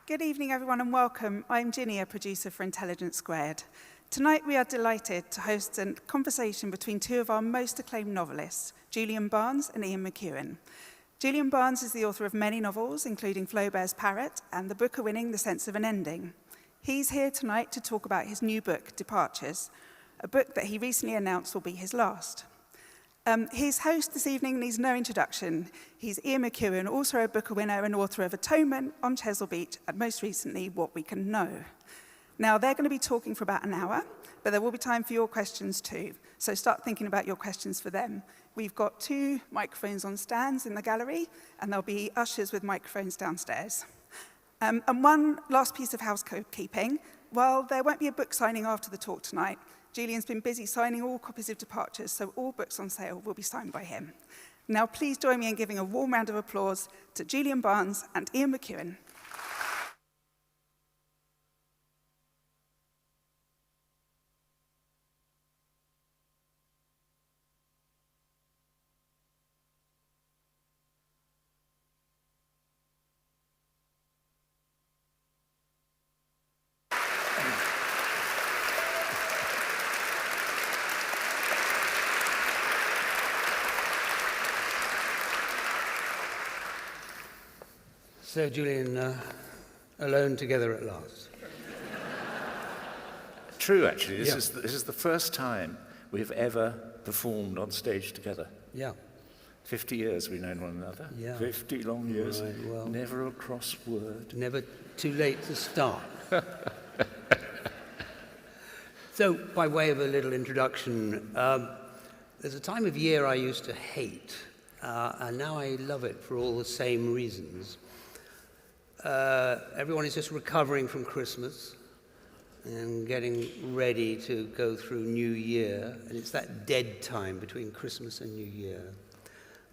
Good evening, everyone, and welcome. I'm Ginny, a producer for Intelligence Squared. Tonight, we are delighted to host a conversation between two of our most acclaimed novelists, Julian Barnes and Ian McEwan. Julian Barnes is the author of many novels, including Flaubert's Parrot and the Booker-winning The Sense of an Ending. He's here tonight to talk about his new book, Departures, a book that he recently announced will be his last. His host this evening needs no introduction. He's Ian McEwan, also a Booker winner and author of Atonement, On Chesil Beach, and most recently, What We Can Know. Now, they're going to be talking for about an hour, but there will be time for your questions too. So start thinking about your questions for them. We've got 2 microphones on stands in the gallery, and there'll be ushers with microphones downstairs. And one last piece of housekeeping. While there won't be a book signing after the talk tonight, Julian's been busy signing all copies of Departures, so all books on sale will be signed by him. Now, please join me in giving a warm round of applause to Julian Barnes and Ian McEwan. So, Julian, alone together at last. True, actually. This is the first time we've ever performed on stage together. Yeah. 50 years we've known one another. Yeah. 50 long years. Right, well, never a cross word. Never too late to start. So, by way of a little introduction, there's a time of year I used to hate, and now I love it for all the same reasons. Everyone is just recovering from Christmas and getting ready to go through New Year, and it's that dead time between Christmas and New Year.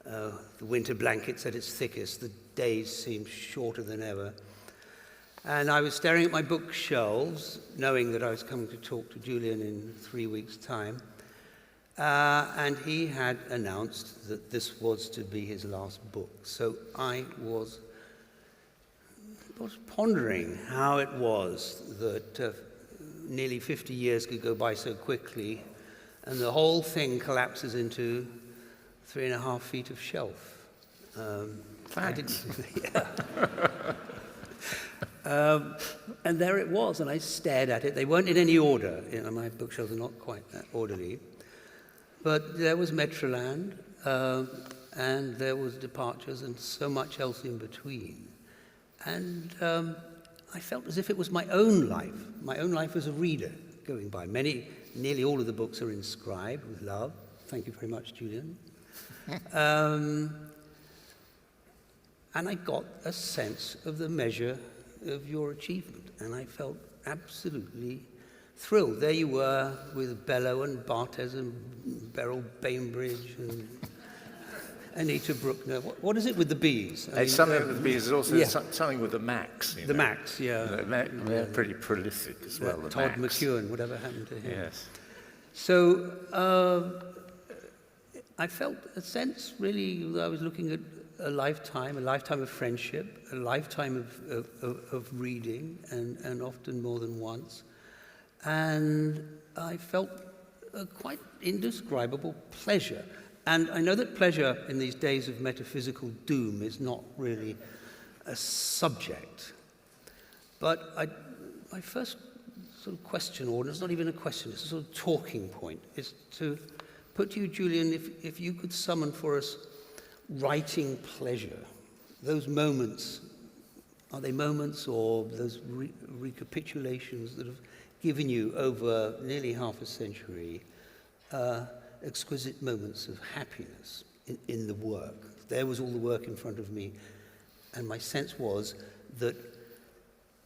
The winter blanket's at its thickest, the days seem shorter than ever. And I was staring at my bookshelves, knowing that I was coming to talk to Julian in 3 weeks' time, and he had announced that this was to be his last book. So I was pondering how it was that nearly 50 years could go by so quickly, and the whole thing collapses into 3.5 feet of shelf. Thanks. And there it was, and I stared at it. They weren't in any order. You know, my bookshelves are not quite that orderly. But there was Metroland, and there was Departures, and so much else in between. And I felt as if it was my own life as a reader going by. Nearly all of the books are inscribed with love. Thank you very much, Julian. And I got a sense of the measure of your achievement, and I felt absolutely thrilled. There you were with Bellow and Barthes and Beryl Bainbridge and Anita Bruckner. What is it with the bees? It's something with the bees. It's also something with the Macs. The Macs, yeah. They're pretty prolific as well. Todd McEwan, whatever happened to him. Yes. So I felt a sense, really, that I was looking at a lifetime of friendship, a lifetime of reading, and often more than once. And I felt a quite indescribable pleasure. And I know that pleasure in these days of metaphysical doom is not really a subject. But my first sort of question, or it's not even a question, it's a sort of talking point, is to put to you, Julian, if you could summon for us writing pleasure, those moments, are they moments or those recapitulations that have given you over nearly half a century exquisite moments of happiness in the work? There was all the work in front of me, and my sense was that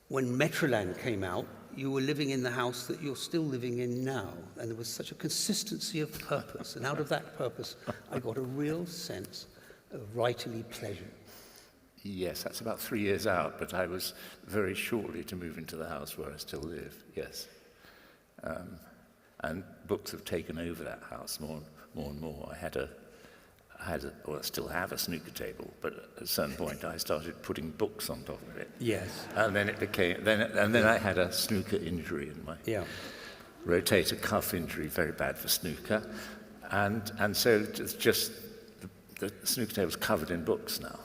when Metroland came out, you were living in the house that you're still living in now, and there was such a consistency of purpose, and out of that purpose, I got a real sense of writerly pleasure. Yes, that's about 3 years out, but I was very shortly to move into the house where I still live, yes. And books have taken over that house more and more. I had I still have a snooker table, but at a certain point I started putting books on top of it. Yes. And then it became, and then I had a snooker injury in my rotator cuff injury, very bad for snooker. And so it's just, the snooker table's covered in books now.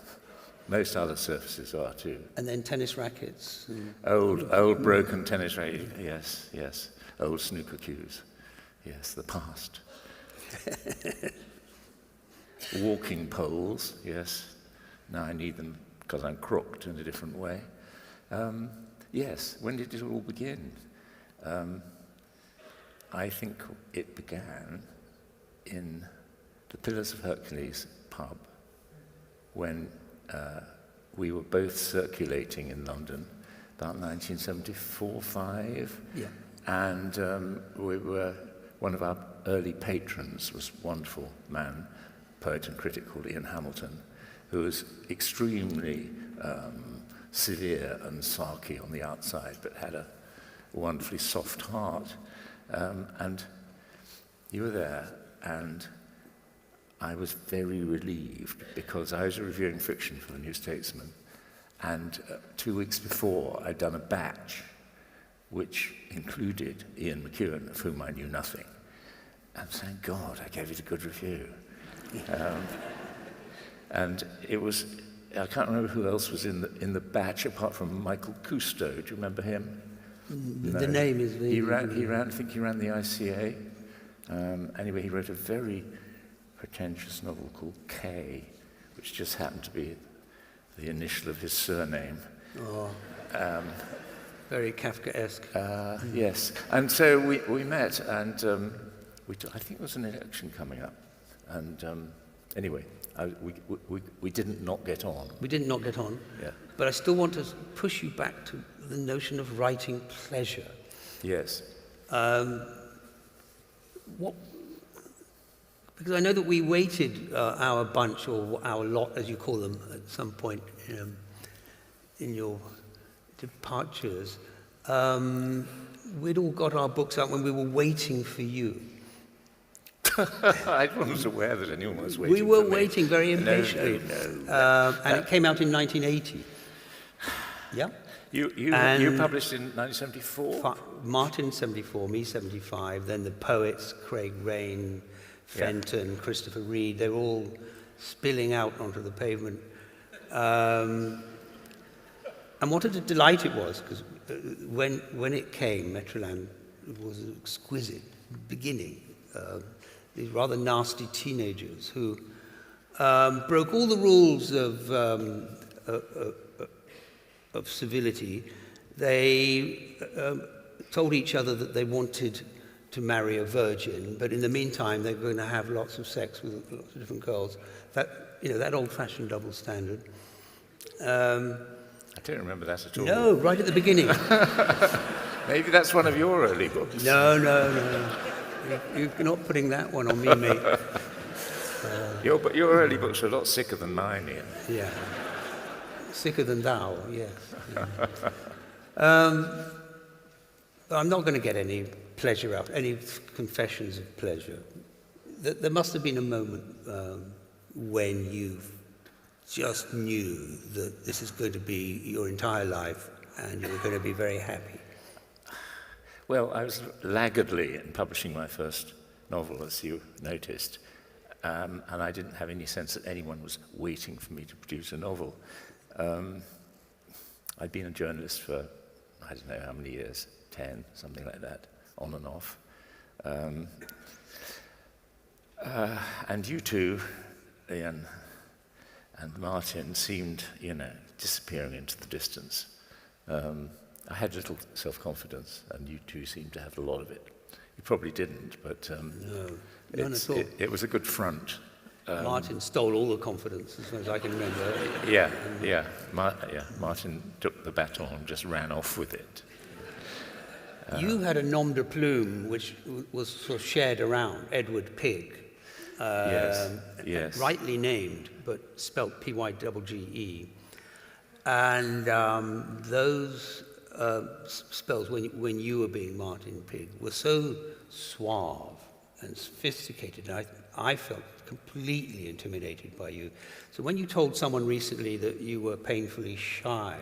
Most other surfaces are too. And then tennis rackets. Old broken tennis racket, yes. Old snooker cues, yes, the past. Walking poles, yes. Now I need them because I'm crooked in a different way. Yes, when did it all begin? I think it began in the Pillars of Hercules pub when we were both circulating in London about 1974-5. Yeah. And one of our early patrons was a wonderful man, poet and critic called Ian Hamilton, who was extremely severe and sarky on the outside, but had a wonderfully soft heart. And you were there, and I was very relieved because I was reviewing fiction for the New Statesman, and 2 weeks before I'd done a batch which included Ian McEwan, of whom I knew nothing. And thank God I gave it a good review. And it was, I can't remember who else was in the batch apart from Michael Cousteau. Do you remember him? The name is the... He ran, I think he ran the ICA. Anyway, he wrote a very pretentious novel called K, which just happened to be the initial of his surname. Oh. Very Kafkaesque. Yes, and so we met, and I think there was an election coming up, and anyway, we didn't not get on. We did not get on. Yeah. But I still want to push you back to the notion of writing pleasure. Yes. Because I know that we waited our bunch, or our lot, as you call them, at some point in your departures. We'd all got our books out when we were waiting for you. I wasn't aware that anyone was waiting. We were for me. waiting very impatiently. No. And it came out in 1980. Yeah? You published in 1974? Martin 74, me 75, then the poets, Craig Raine, Fenton, Christopher Reid, they were all spilling out onto the pavement. And what a delight it was, because when it came, Metroland was an exquisite beginning. These rather nasty teenagers who broke all the rules of civility. They told each other that they wanted to marry a virgin, but in the meantime they were going to have lots of sex with lots of different girls. That old-fashioned double standard. I don't remember that at all. No, right at the beginning. Maybe that's one of your early books. No. You're not putting that one on me, mate. Your early books are a lot sicker than mine, Ian. Yeah. Sicker than thou, yes. Yeah. But I'm not going to get any pleasure out, any confessions of pleasure. There must have been a moment when you just knew that this is going to be your entire life and you were going to be very happy. Well, I was laggardly in publishing my first novel, as you noticed, and I didn't have any sense that anyone was waiting for me to produce a novel. I'd been a journalist for, I don't know how many years, 10, something like that, on and off. And you two, Ian and Martin, seemed, disappearing into the distance. I had little self-confidence, and you two seemed to have a lot of it. You probably didn't, but No, none at all. It was a good front. Martin stole all the confidence, as far as I can remember. Yeah. Martin took the baton and just ran off with it. You had a nom de plume which was sort of shared around, Edward Pig. Yes. Rightly named, but spelt P-Y-G-G-E. And those spells, when you were being Martin Pig, were so suave and sophisticated. I felt completely intimidated by you. So when you told someone recently that you were painfully shy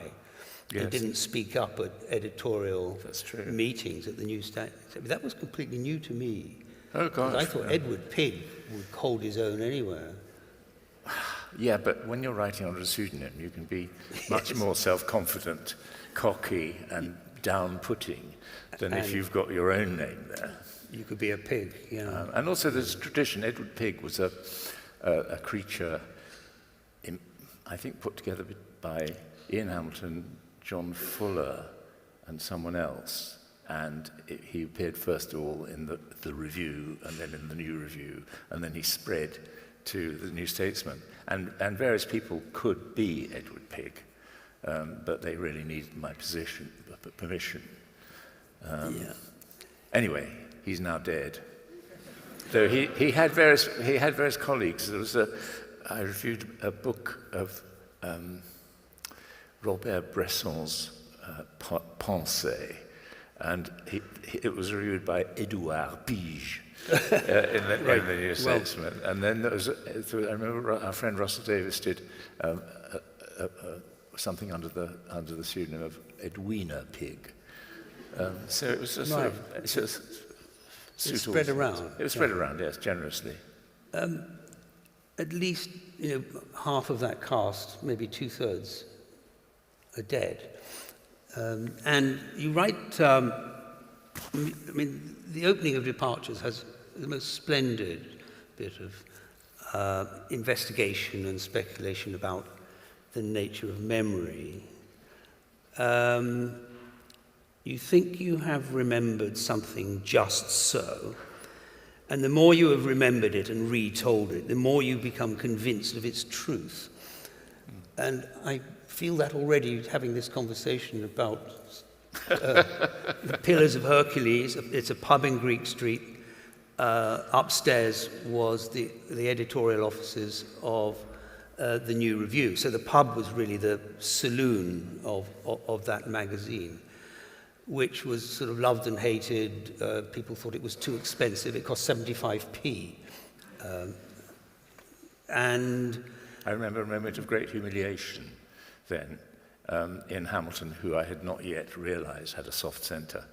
and didn't speak up at editorial meetings at the newsstand, that was completely new to me. Oh, gosh. I thought Edward Pigg would hold his own anywhere. Yeah, but when you're writing under a pseudonym, you can be much more self-confident, cocky, and down-putting than if you've got your own name there. You could be a pig, yeah. And also there's tradition. Edward Pigg was a creature, I think, put together by Ian Hamilton, John Fuller, and someone else. And he appeared first of all in the Review, and then in the New Review, and then he spread to the New Statesman. And various people could be Edward Pigg, but they really needed my permission. Anyway, he's now dead. So he had various colleagues. I reviewed a book of Robert Bresson's Pensée, and it was reviewed by Édouard Pige in the New Statesman. And then there was, I remember our friend Russell Davis did something under the pseudonym of Edwina Pig. So it was It spread around. It was spread around, yes, generously. At least, half of that cast, maybe 2/3, are dead. And you write, the opening of Departures has the most splendid bit of investigation and speculation about the nature of memory. You think you have remembered something just so, and the more you have remembered it and retold it, the more you become convinced of its truth. And I feel that already having this conversation about the Pillars of Hercules. It's a pub in Greek Street. Upstairs was the editorial offices of the New Review. So the pub was really the saloon of that magazine, which was sort of loved and hated. People thought it was too expensive. It cost 75p. And I remember a moment of great humiliation then in Hamilton, who I had not yet realized had a soft centre.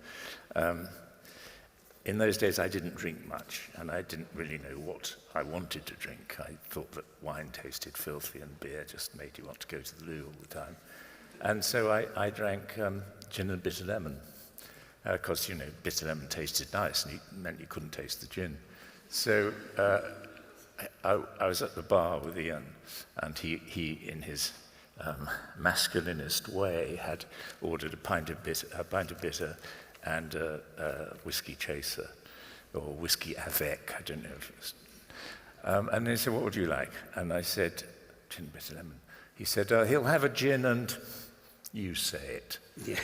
In those days, I didn't drink much, and I didn't really know what I wanted to drink. I thought that wine tasted filthy and beer just made you want to go to the loo all the time. And so I drank gin and bitter lemon, because, bitter lemon tasted nice, and it meant you couldn't taste the gin. So I was at the bar with Ian, and he in his masculinist way, had ordered a pint of bitter and a whiskey chaser, or whiskey avec, I don't know if it was. And he said, "What would you like?" And I said, "Gin and bitter lemon." He said, "He'll have a gin and you say it." Yeah.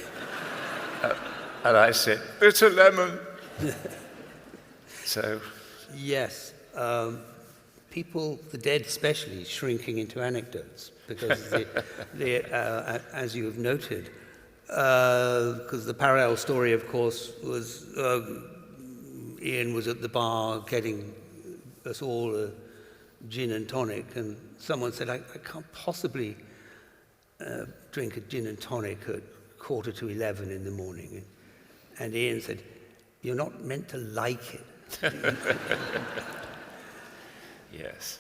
And I said, "Bitter lemon." So. Yes. People, the dead especially, shrinking into anecdotes, because as you have noted, because the parallel story, of course, was Ian was at the bar getting us all a gin and tonic, and someone said, I can't possibly drink a gin and tonic at 11:15 in the morning. And Ian said, "You're not meant to like it." Yes.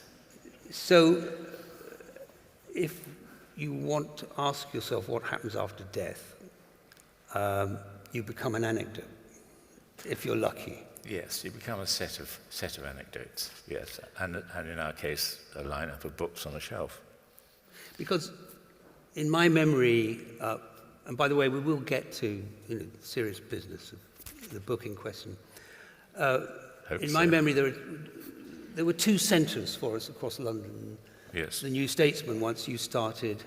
So, if you want to ask yourself what happens after death, you become an anecdote, if you're lucky. Yes, you become a set of anecdotes. Yes, and in our case, a lineup of books on a shelf. Because, in my memory, and by the way, we will get to serious business of the book in question. In my memory, there were two centres for us across London. Yes. The New Statesman, once you started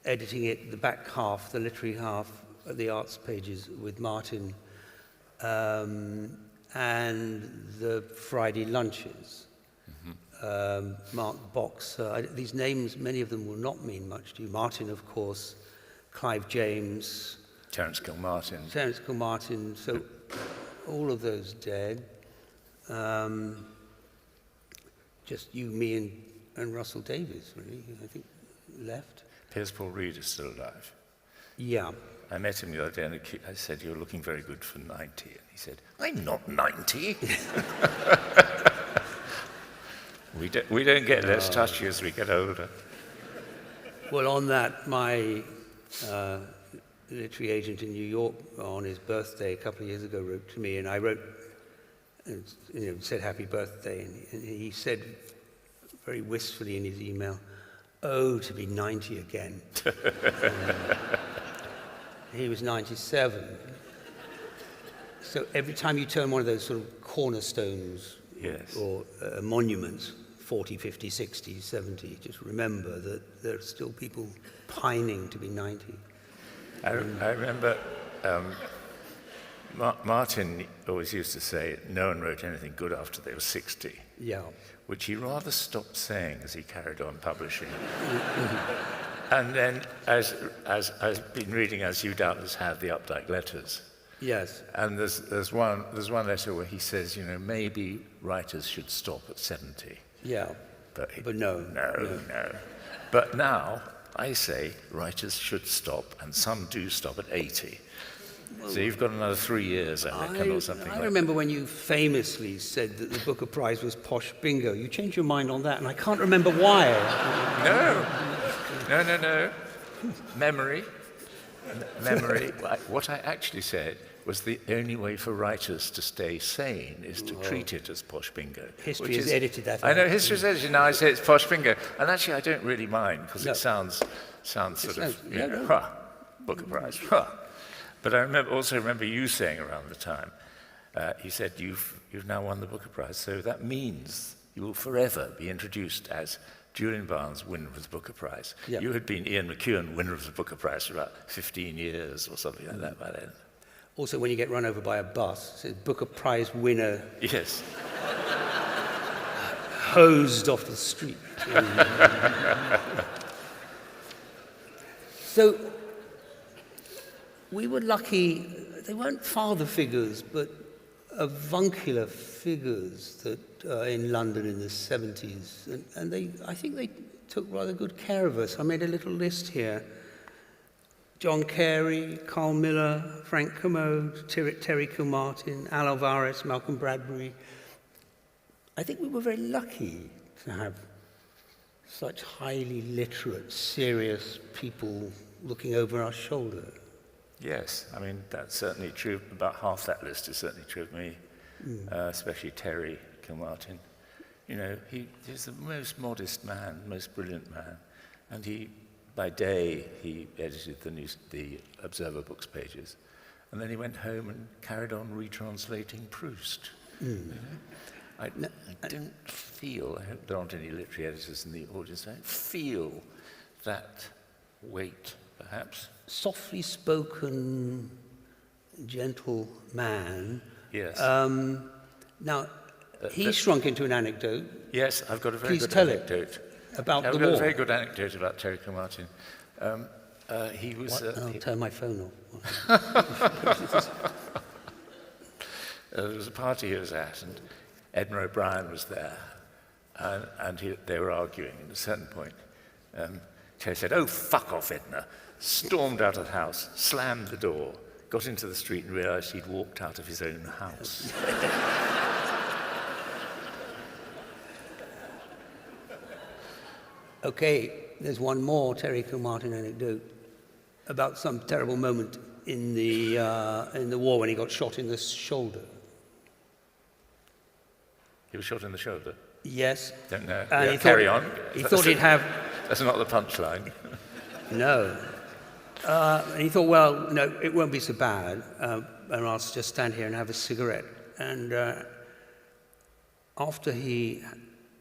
editing it, the back half, the literary half, the arts pages with Martin, and the Friday lunches. Mm-hmm. Mark Boxer. These names, many of them will not mean much to you. Martin, of course, Clive James. Terence Gilmartin. So all of those dead. just you, me, and Russell Davies, really, I think, left. Piers Paul Reed is still alive. Yeah. I met him the other day and I said, "You're looking very good for 90." And he said, "I'm not 90." We don't get less touchy as we get older. Well, on that, my literary agent in New York, on his birthday a couple of years ago, wrote to me, and I wrote, said happy birthday, and he said very wistfully in his email, "Oh, to be 90 again." He was 97. So every time you turn one of those sort of cornerstones Yes. or monuments, 40, 50, 60, 70, just remember that there are still people pining to be 90. I remember Martin always used to say no one wrote anything good after they were 60, Yeah. which he rather stopped saying as he carried on publishing. And then, as I've been reading, as you doubtless have, the Updike letters. Yes. And there's one letter where he says, maybe writers should stop at 70. Yeah. But no. No. But now I say writers should stop, and some do stop at 80. Well, so you've got another 3 years, I reckon, or something. I remember when you famously said that the Booker Prize was posh bingo. You changed your mind on that, and I can't remember why. No. Memory. What I actually said was the only way for writers to stay sane is to treat it as posh bingo. History has edited that. I know, history's edited. Now I say it's posh bingo. And actually I don't really mind, because it sounds sort of, Booker Prize. But I also remember you saying around the time, you said you've now won the Booker Prize, so that means you will forever be introduced as Julian Barnes, winner of the Booker Prize. Yeah. You had been Ian McEwan, winner of the Booker Prize for about 15 years or something like that by then. Also, when you get run over by a bus, it says Booker Prize winner. Yes. Hosed off the street. So, we were lucky. They weren't father figures, but avuncular figures that in London in the 70s. And I think they took rather good care of us. I made a little list here. John Carey, Carl Miller, Frank Commode, Terry Kilmartin, Al Alvarez, Malcolm Bradbury. I think we were very lucky to have such highly literate, serious people looking over our shoulder. Yes, I mean, that's certainly true. About half that list is certainly true of me, especially Terry Kilmartin. He's the most modest man, most brilliant man. And by day, he edited the Observer Books pages. And then he went home and carried on retranslating Proust. I don't feel, I hope there aren't any literary editors in the audience, I don't feel that weight, perhaps. Softly spoken, gentle man. Yes. Now, he shrunk into an anecdote. Yes, I've got a very good tell anecdote. It about I've the got war. a very good anecdote about Terry Kilmartin. He was... I'll turn my phone off. There was a party he was at, and Edna O'Brien was there, and they were arguing. At a certain point, Terry said, "Oh, fuck off, Edna," stormed out of the house, slammed the door, got into the street and realised he'd walked out of his own house. Okay, there's one more Terry Kilmartin anecdote about some terrible moment in the war when he got shot in the shoulder. He was shot in the shoulder? Yes. Don't know. And Yeah, carry on. He thought he'd have... That's not the punchline. No. And he thought, well, no, it won't be so bad, and I'll just stand here and have a cigarette. And after he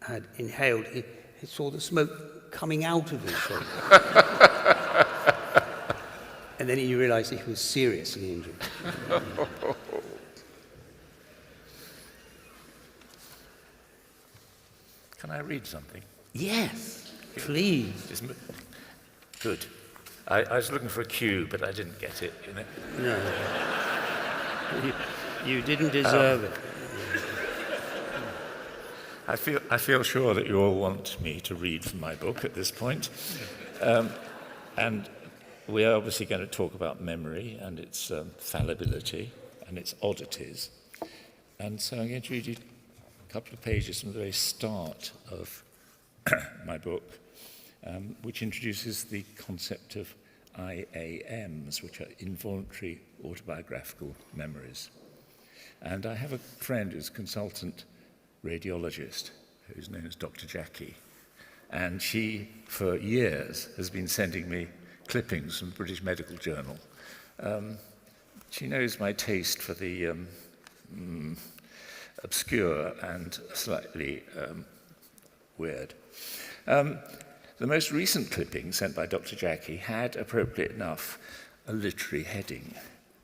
had inhaled, he saw the smoke coming out of his shoulder. And then he realized he was seriously injured. Can I read something? Yes, please. Good. I was looking for a cue, but I didn't get it, No. You didn't deserve it. I feel sure that you all want me to read from my book at this point. And we are obviously going to talk about memory and its fallibility and its oddities. And so I'm going to read you a couple of pages from the very start of my book, which introduces the concept of IAMs, which are involuntary autobiographical memories. And I have a friend who's a consultant radiologist, who's known as Dr. Jackie. And she, for years, has been sending me clippings from the British Medical Journal. She knows my taste for the obscure and slightly weird. The most recent clipping sent by Dr. Jackie had, appropriate enough, a literary heading: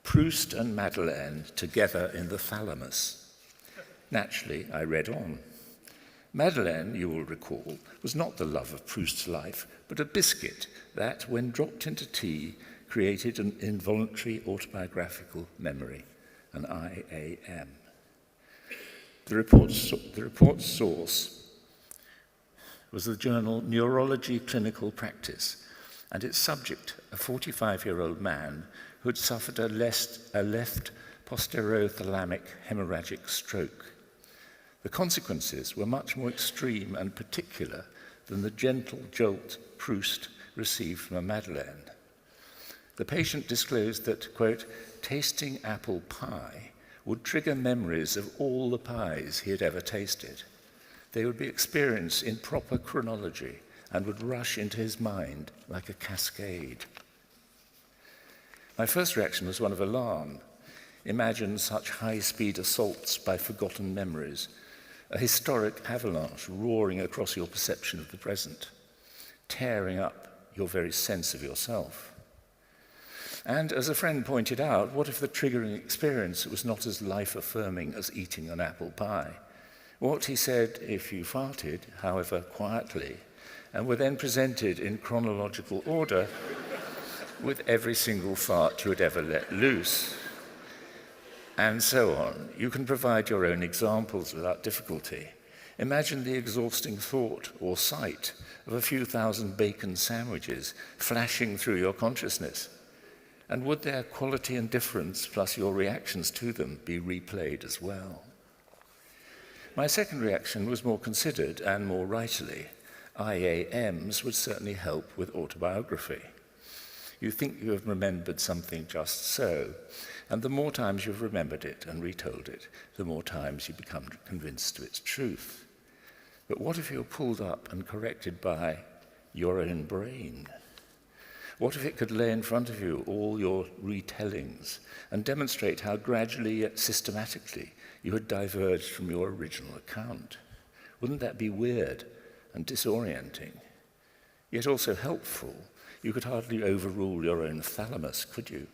Proust and Madeleine together in the thalamus. Naturally, I read on. Madeleine, you will recall, was not the love of Proust's life, but a biscuit that, when dropped into tea, created an involuntary autobiographical memory, an IAM. The report's source was the journal Neurology Clinical Practice, and its subject, a 45-year-old man who had suffered a left posterothalamic hemorrhagic stroke. The consequences were much more extreme and particular than the gentle jolt Proust received from a Madeleine. The patient disclosed that, quote, tasting apple pie would trigger memories of all the pies he had ever tasted. They would be experienced in proper chronology and would rush into his mind like a cascade. My first reaction was one of alarm. Imagine such high-speed assaults by forgotten memories, a historic avalanche roaring across your perception of the present, tearing up your very sense of yourself. And as a friend pointed out, what if the triggering experience was not as life-affirming as eating an apple pie? What, he said, if you farted, however quietly, and were then presented in chronological order with every single fart you had ever let loose, and so on. You can provide your own examples without difficulty. Imagine the exhausting thought or sight of a few thousand bacon sandwiches flashing through your consciousness. And would their quality and difference, plus your reactions to them, be replayed as well? My second reaction was more considered and more rightly. IAMs would certainly help with autobiography. You think you have remembered something just so, and the more times you've remembered it and retold it, the more times you become convinced of its truth. But what if you're pulled up and corrected by your own brain? What if it could lay in front of you all your retellings and demonstrate how gradually yet systematically you had diverged from your original account? Wouldn't that be weird and disorienting, yet also helpful? You could hardly overrule your own thalamus, could you?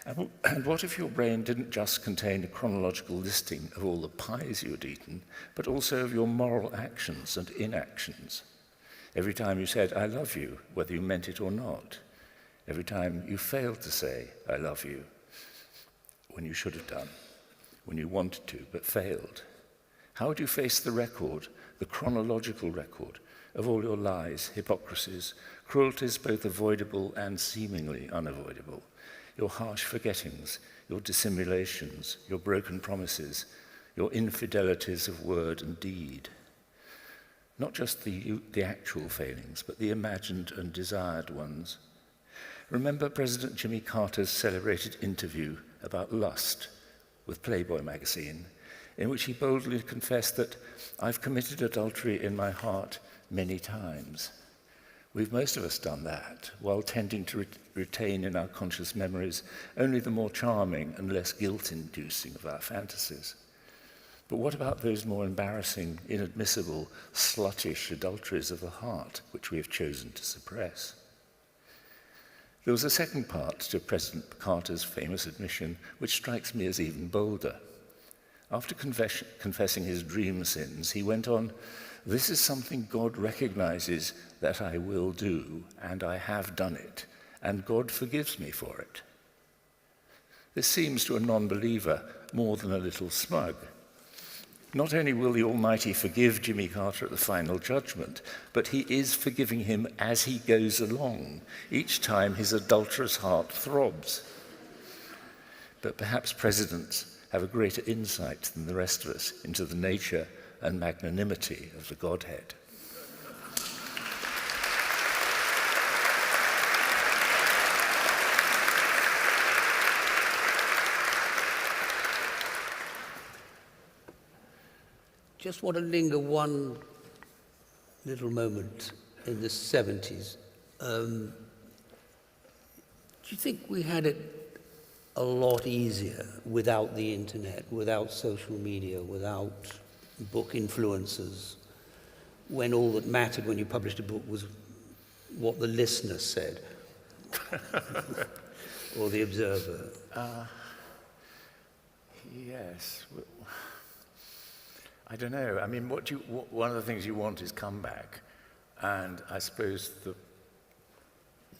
And what if your brain didn't just contain a chronological listing of all the pies you had eaten, but also of your moral actions and inactions? Every time you said, I love you, whether you meant it or not. Every time you failed to say, I love you, when you should have done, when you wanted to, but failed. How would you face the record, the chronological record, of all your lies, hypocrisies, cruelties both avoidable and seemingly unavoidable, your harsh forgettings, your dissimulations, your broken promises, your infidelities of word and deed? Not just the actual failings, but the imagined and desired ones. Remember President Jimmy Carter's celebrated interview about lust with Playboy magazine, in which he boldly confessed that I've committed adultery in my heart many times. We've most of us done that, while tending to retain in our conscious memories only the more charming and less guilt-inducing of our fantasies. But what about those more embarrassing, inadmissible, sluttish adulteries of the heart, which we have chosen to suppress? There was a second part to President Carter's famous admission, which strikes me as even bolder. After confessing his dream sins, he went on, "This is something God recognizes that I will do, and I have done it, and God forgives me for it." This seems to a non-believer more than a little smug. Not only will the Almighty forgive Jimmy Carter at the final judgment, but he is forgiving him as he goes along, each time his adulterous heart throbs. But perhaps presidents have a greater insight than the rest of us into the nature and magnanimity of the Godhead. Just want to linger one little moment in the 70s. Do you think we had it a lot easier without the internet, without social media, without book influencers, when all that mattered when you published a book was what the listener said, or the observer? Yes. I don't know. I mean, one of the things you want is comeback. And I suppose that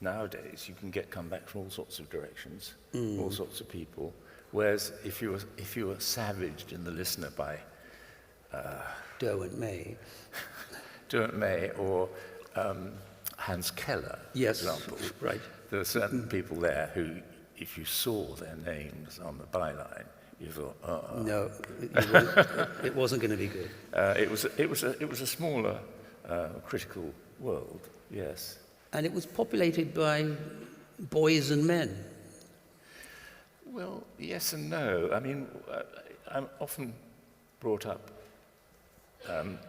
nowadays you can get comeback from all sorts of directions, all sorts of people. Whereas if you were savaged in the listener by Derwent May. Derwent May or Hans Keller, Yes, for example. right. There were certain people there who, if you saw their names on the byline, you thought, No, it wasn't going to be good. It was a smaller critical world, yes. And it was populated by boys and men. Well, yes and no. I mean, I'm often brought up and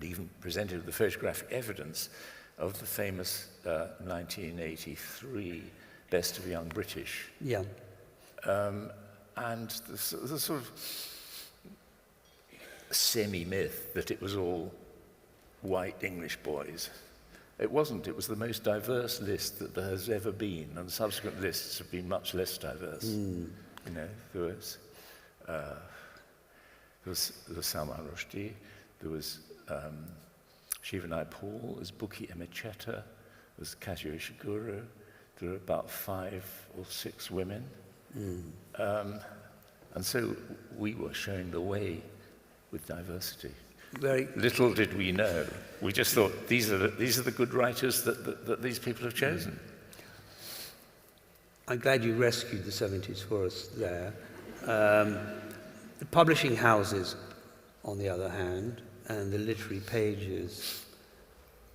even presented with the photographic evidence of the famous 1983 Best of Young British. Yeah. And the sort of semi-myth that it was all white English boys. It wasn't. It was the most diverse list that there has ever been, and subsequent lists have been much less diverse. You know, there was Salman Rushdie, there was Shivanai Paul, there was Buki Emecheta, there was Kazuo Ishiguro. There were about 5 or 6 women. And so we were showing the way with diversity. Very little did we know. We just thought these are the good writers that these people have chosen. I'm glad you rescued the 70s for us there. The publishing houses, on the other hand, and the literary pages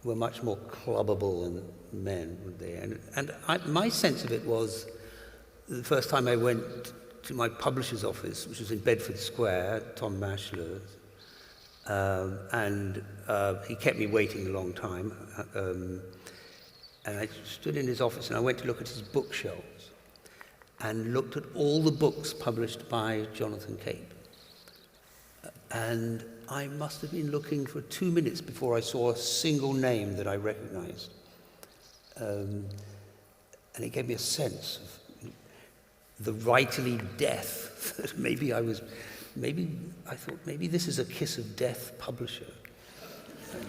were much more clubbable than men, weren't they? And my sense of it was, the first time I went to my publisher's office, which was in Bedford Square, Tom Mashler's, and he kept me waiting a long time. And I stood in his office and I went to look at his bookshelves and looked at all the books published by Jonathan Cape. And I must have been looking for 2 minutes before I saw a single name that I recognized. And it gave me a sense of the writerly death that maybe I thought maybe this is a kiss of death publisher.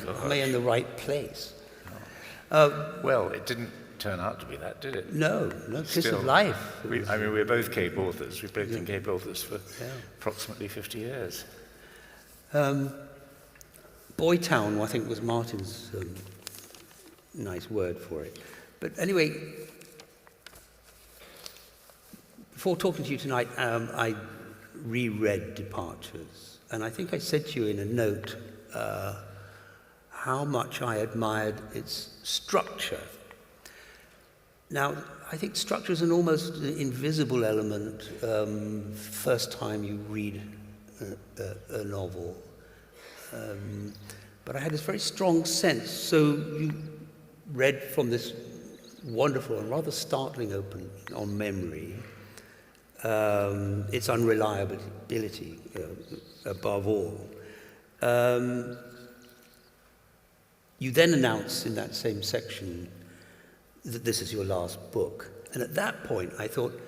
Am I in the right place? Well, it didn't turn out to be that, did it? No, kiss of life. We're both Cape authors. We've both been Cape authors for approximately 50 years. Boytown, I think, was Martin's nice word for it. But anyway, before talking to you tonight, I reread Departures, and I think I said to you in a note how much I admired its structure. Now, I think structure is an almost invisible element first time you read a novel. But I had this very strong sense. So you read from this wonderful and rather startling opening on memory, its unreliability above all. You then announce in that same section that this is your last book. And at that point, I thought,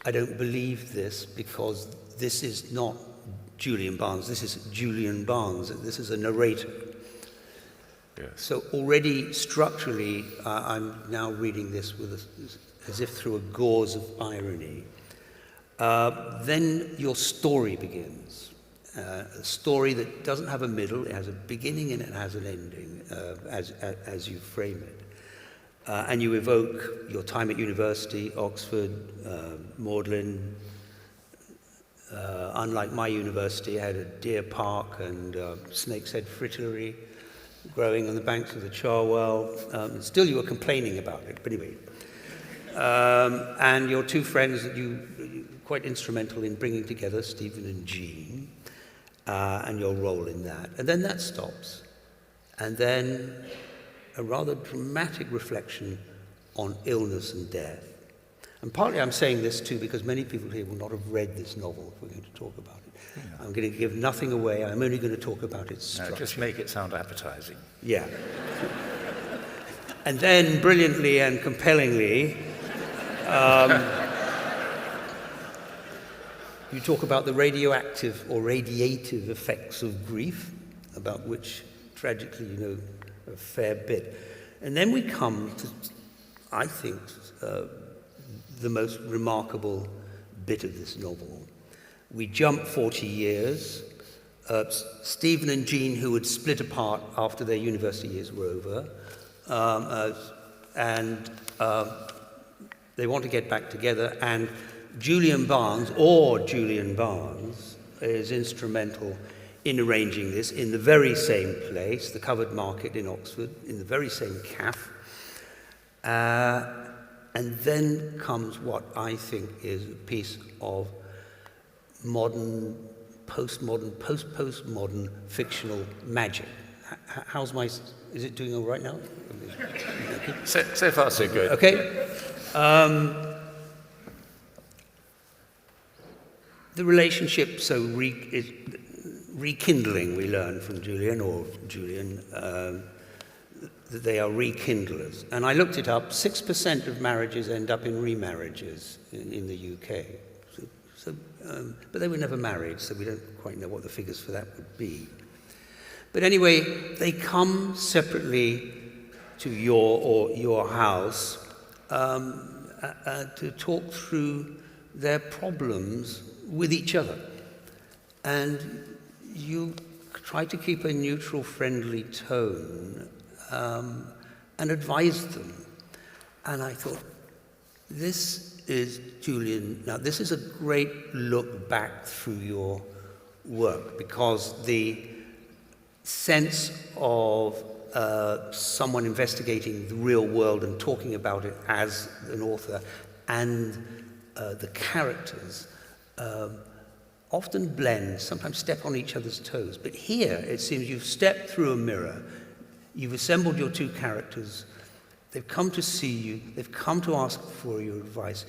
I don't believe this, because this is not Julian Barnes, this is Julian Barnes, this is a narrator. Yes. So already structurally, I'm now reading this as if through a gauze of irony. Then your story begins, A story that doesn't have a middle, it has a beginning and it has an ending, as you frame it. And you evoke your time at university, Oxford, Magdalen. Unlike my university, I had a deer park and snake's head frittery growing on the banks of the Charwell. Still you were complaining about it, but anyway. And your two friends that you quite instrumental in bringing together, Stephen and Jean, and your role in that. And then that stops. And then a rather dramatic reflection on illness and death. And partly I'm saying this too because many people here will not have read this novel if we're going to talk about it. Yeah. I'm going to give nothing away. I'm only going to talk about its structure. No, just make it sound appetizing. Yeah. And then, brilliantly and compellingly, you talk about the radioactive or radiative effects of grief, about which, tragically, you know a fair bit. And then we come to, I think, the most remarkable bit of this novel. We jump 40 years. Stephen and Jean, who had split apart after their university years were over, and they want to get back together, and Julian Barnes is instrumental in arranging this in the very same place, the Covered Market in Oxford, in the very same cafe. And then comes what I think is a piece of modern, postmodern fictional magic. Is it doing all right now? So far, so good. Okay. The relationship is rekindling, we learn from Julian, that they are rekindlers. And I looked it up, 6% of marriages end up in remarriages in the UK. But they were never married, so we don't quite know what the figures for that would be. But anyway, they come separately to your house to talk through their problems with each other. And you try to keep a neutral, friendly tone and advise them. And I thought, this is Julian. Now, this is a great look back through your work, because the sense of someone investigating the real world and talking about it as an author, and the characters often blend, sometimes step on each other's toes. But here, it seems you've stepped through a mirror, you've assembled your two characters, they've come to see you, they've come to ask for your advice.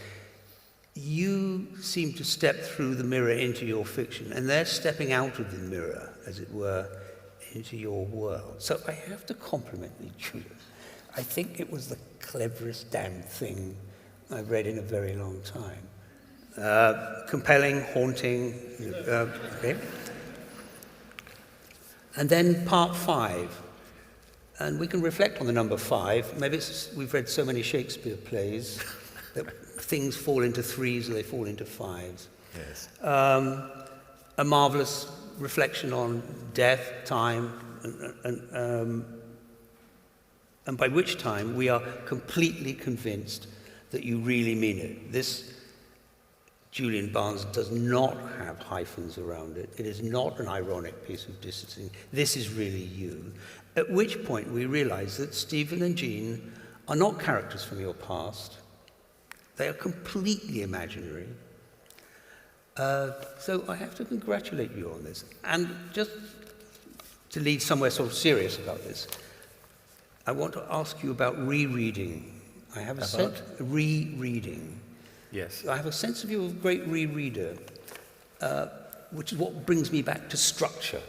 You seem to step through the mirror into your fiction, and they're stepping out of the mirror, as it were, into your world. So I have to compliment you, Julian. I think it was the cleverest damn thing I've read in a very long time. Compelling, haunting, okay. And then part 5. And we can reflect on the number 5. Maybe we've read so many Shakespeare plays that things fall into 3s or they fall into 5s. Yes. A marvelous reflection on death, time, and by which time we are completely convinced that you really mean it. This Julian Barnes does not have hyphens around it. It is not an ironic piece of distancing. This is really you. At which point we realize that Stephen and Jean are not characters from your past. They are completely imaginary. So I have to congratulate you on this. And just to lead somewhere sort of serious about this, I want to ask you about rereading. I have a sense of rereading. Yes. I have a sense of you as a great rereader, which is what brings me back to structure.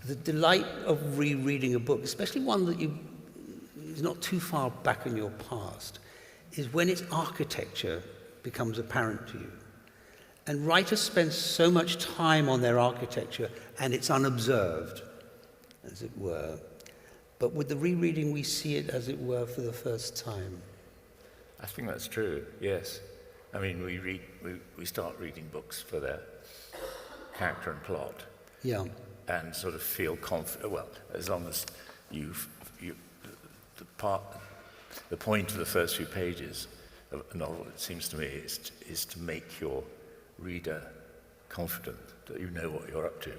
The delight of rereading a book, especially one that is not too far back in your past, is when its architecture becomes apparent to you. And writers spend so much time on their architecture, and it's unobserved, as it were. But with the rereading, we see it, as it were, for the first time. I think that's true, yes. I mean, we start reading books for their character and plot, Yeah. and sort of feel confident. Well, as long as the point of the first few pages of a novel, it seems to me, is to make your reader confident that you know what you're up to,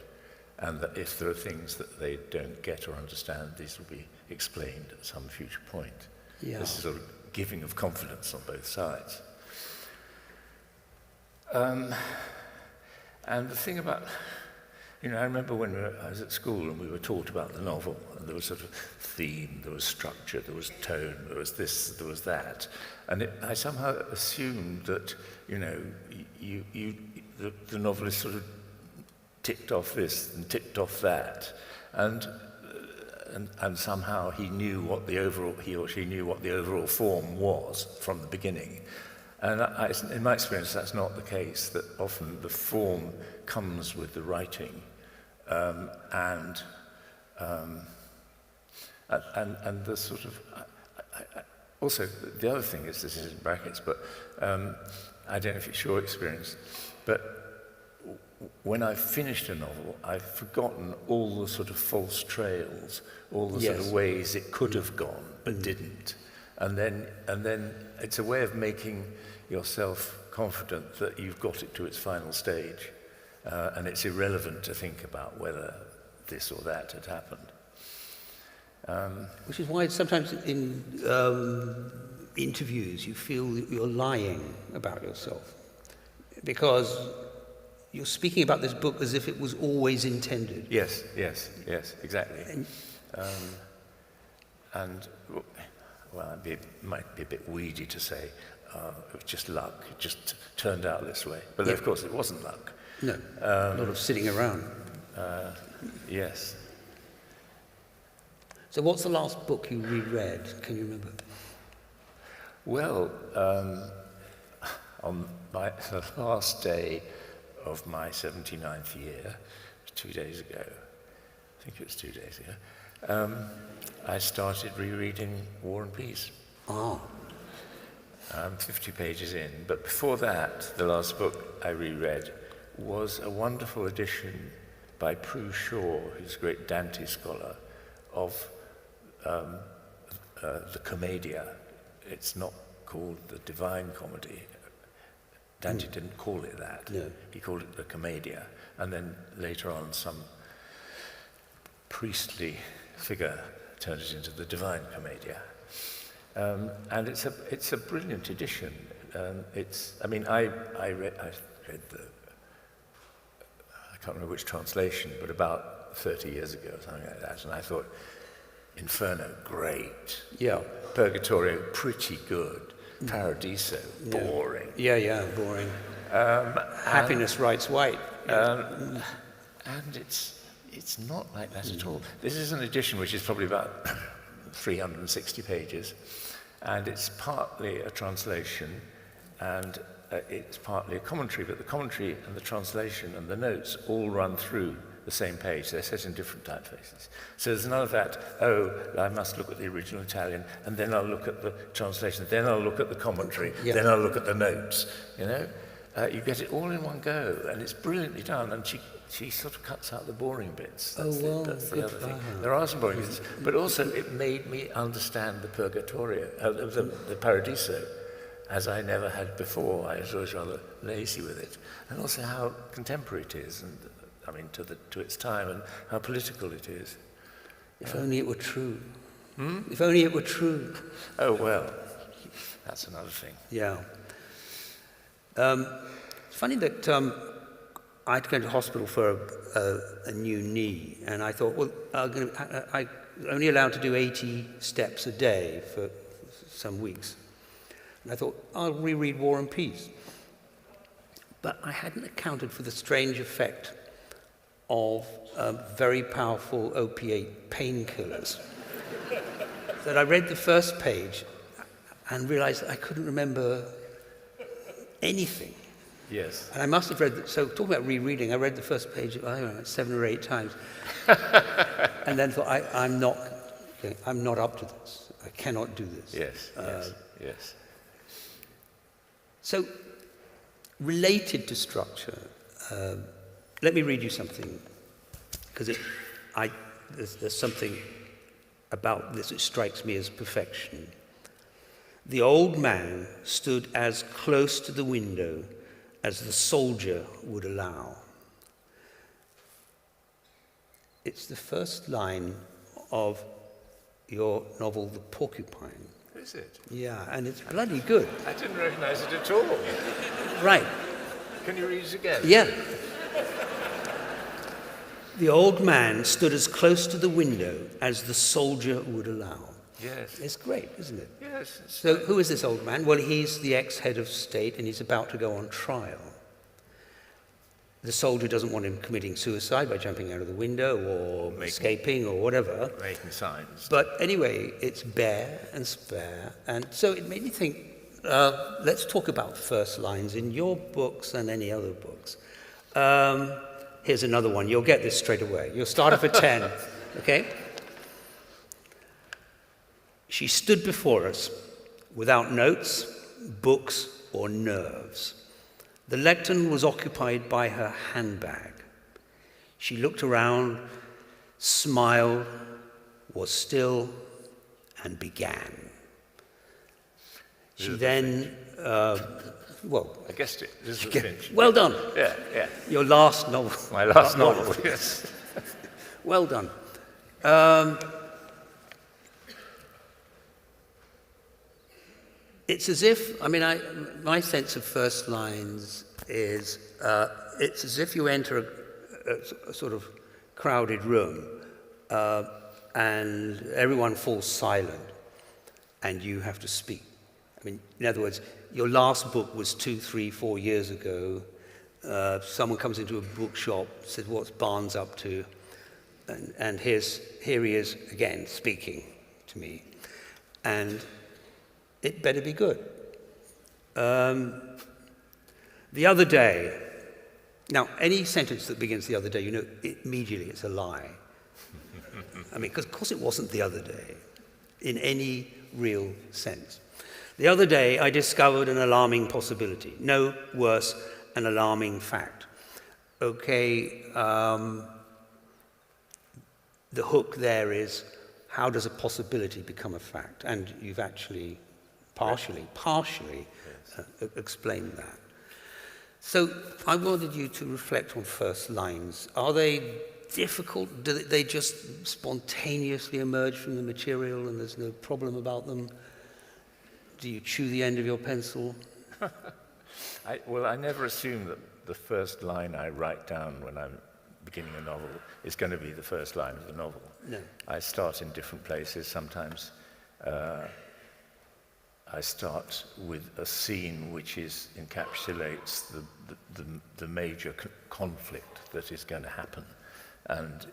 and that if there are things that they don't get or understand, these will be explained at some future point. Yeah. This is sort of giving of confidence on both sides. And the thing about, I remember when I was at school and we were taught about the novel, and there was sort of theme, there was structure, there was tone, there was this, there was that, and I somehow assumed that, the novelist sort of ticked off this and ticked off that, and somehow he or she knew what the overall form was from the beginning. And in my experience, that's not the case, that often the form comes with the writing, and the sort of... also, the other thing is, this is in brackets, but I don't know if it's your experience, but when I've finished a novel, I've forgotten all the sort of false trails, all the sort of ways it could have gone, but didn't. And then it's a way of making yourself confident that you've got it to its final stage, and it's irrelevant to think about whether this or that had happened. Which is why sometimes in interviews you feel that you're lying about yourself, because you're speaking about this book as if it was always intended. Yes, exactly. And well, it might be a bit weedy to say, it was just luck, it just turned out this way. But of course it wasn't luck. No, a lot of sitting around. Yes. So what's the last book you reread? Can you remember? Well, on the last day of my 79th year, 2 days ago, I think it was 2 days ago, I started rereading War and Peace. Ah. I'm 50 pages in, but before that, the last book I reread was a wonderful edition by Prue Shaw, who's a great Dante scholar, of the Commedia. It's not called the Divine Comedy. Dante didn't call it that. No. He called it the Commedia. And then later on, some priestly figure turned it into the Divine Commedia. And it's a brilliant edition. I read the, I can't remember which translation, but about 30 years ago or something like that, and I thought, Inferno, great. Yeah. Purgatorio, pretty good. Paradiso, boring. Yeah, boring. Happiness writes white. And it's not like that at all. This is an edition which is probably about 360 pages, and it's partly a translation, and it's partly a commentary, but the commentary and the translation and the notes all run through the same page. They're set in different typefaces. So there's none of that, I must look at the original Italian, and then I'll look at the translation, then I'll look at the commentary, then I'll look at the notes, You get it all in one go, and it's brilliantly done, and she sort of cuts out the boring bits. That's the other thing. There are some boring bits, but also it made me understand the Purgatorio, the Paradiso, as I never had before. I was always rather lazy with it, and also how contemporary it is, and to its time, and how political it is. If only it were true. If only it were true. Oh well, that's another thing. Yeah. It's funny that I had to go to hospital for a new knee, and I thought, well, I'm only allowed to do 80 steps a day for some weeks. And I thought, I'll reread War and Peace. But I hadn't accounted for the strange effect of very powerful opiate painkillers. That I read the first page and realized I couldn't remember anything. Yes. And I must have read, so talking about rereading, I read the first page, I don't know, 7 or 8 times. And then thought, I'm not up to this. I cannot do this. Yes. So, related to structure, let me read you something because there's something about this that strikes me as perfection. The old man stood as close to the window as the soldier would allow. It's the first line of your novel, The Porcupine. Is it? Yeah, and it's bloody good. I didn't recognise it at all. Right. Can you read it again? Yeah. The old man stood as close to the window as the soldier would allow. Yes. It's great, isn't it? Yes. So who is this old man? Well, he's the ex-head of state, and he's about to go on trial. The soldier doesn't want him committing suicide by jumping out of the window or escaping or whatever. Making signs. But anyway, it's bare and spare. And so it made me think, let's talk about first lines in your books and any other books. Here's another one. You'll get this straight away. You'll start off at 10, okay? She stood before us without notes, books, or nerves. The lectern was occupied by her handbag. She looked around, smiled, was still, and began. She then, I guessed it. Elizabeth Finch. Well done. Yeah, yeah. Your last novel. My last novel, yes. Well done. It's as if, my sense of first lines is, it's as if you enter a sort of crowded room and everyone falls silent and you have to speak. In other words, your last book was 2, 3, 4 years ago. Someone comes into a bookshop, says, "What's Barnes up to?" And here he is again speaking to me. And it better be good. The other day. Now, any sentence that begins the other day, you know immediately it's a lie. Because of course it wasn't the other day, in any real sense. The other day, I discovered an alarming possibility. No, worse, an alarming fact. Okay, the hook there is, how does a possibility become a fact? And you've actually partially explained that. So I wanted you to reflect on first lines. Are they difficult? Do they just spontaneously emerge from the material and there's no problem about them? Do you chew the end of your pencil? I never assume that the first line I write down when I'm beginning a novel is going to be the first line of the novel. No. I start in different places. Sometimes I start with a scene which encapsulates the major conflict that is going to happen, and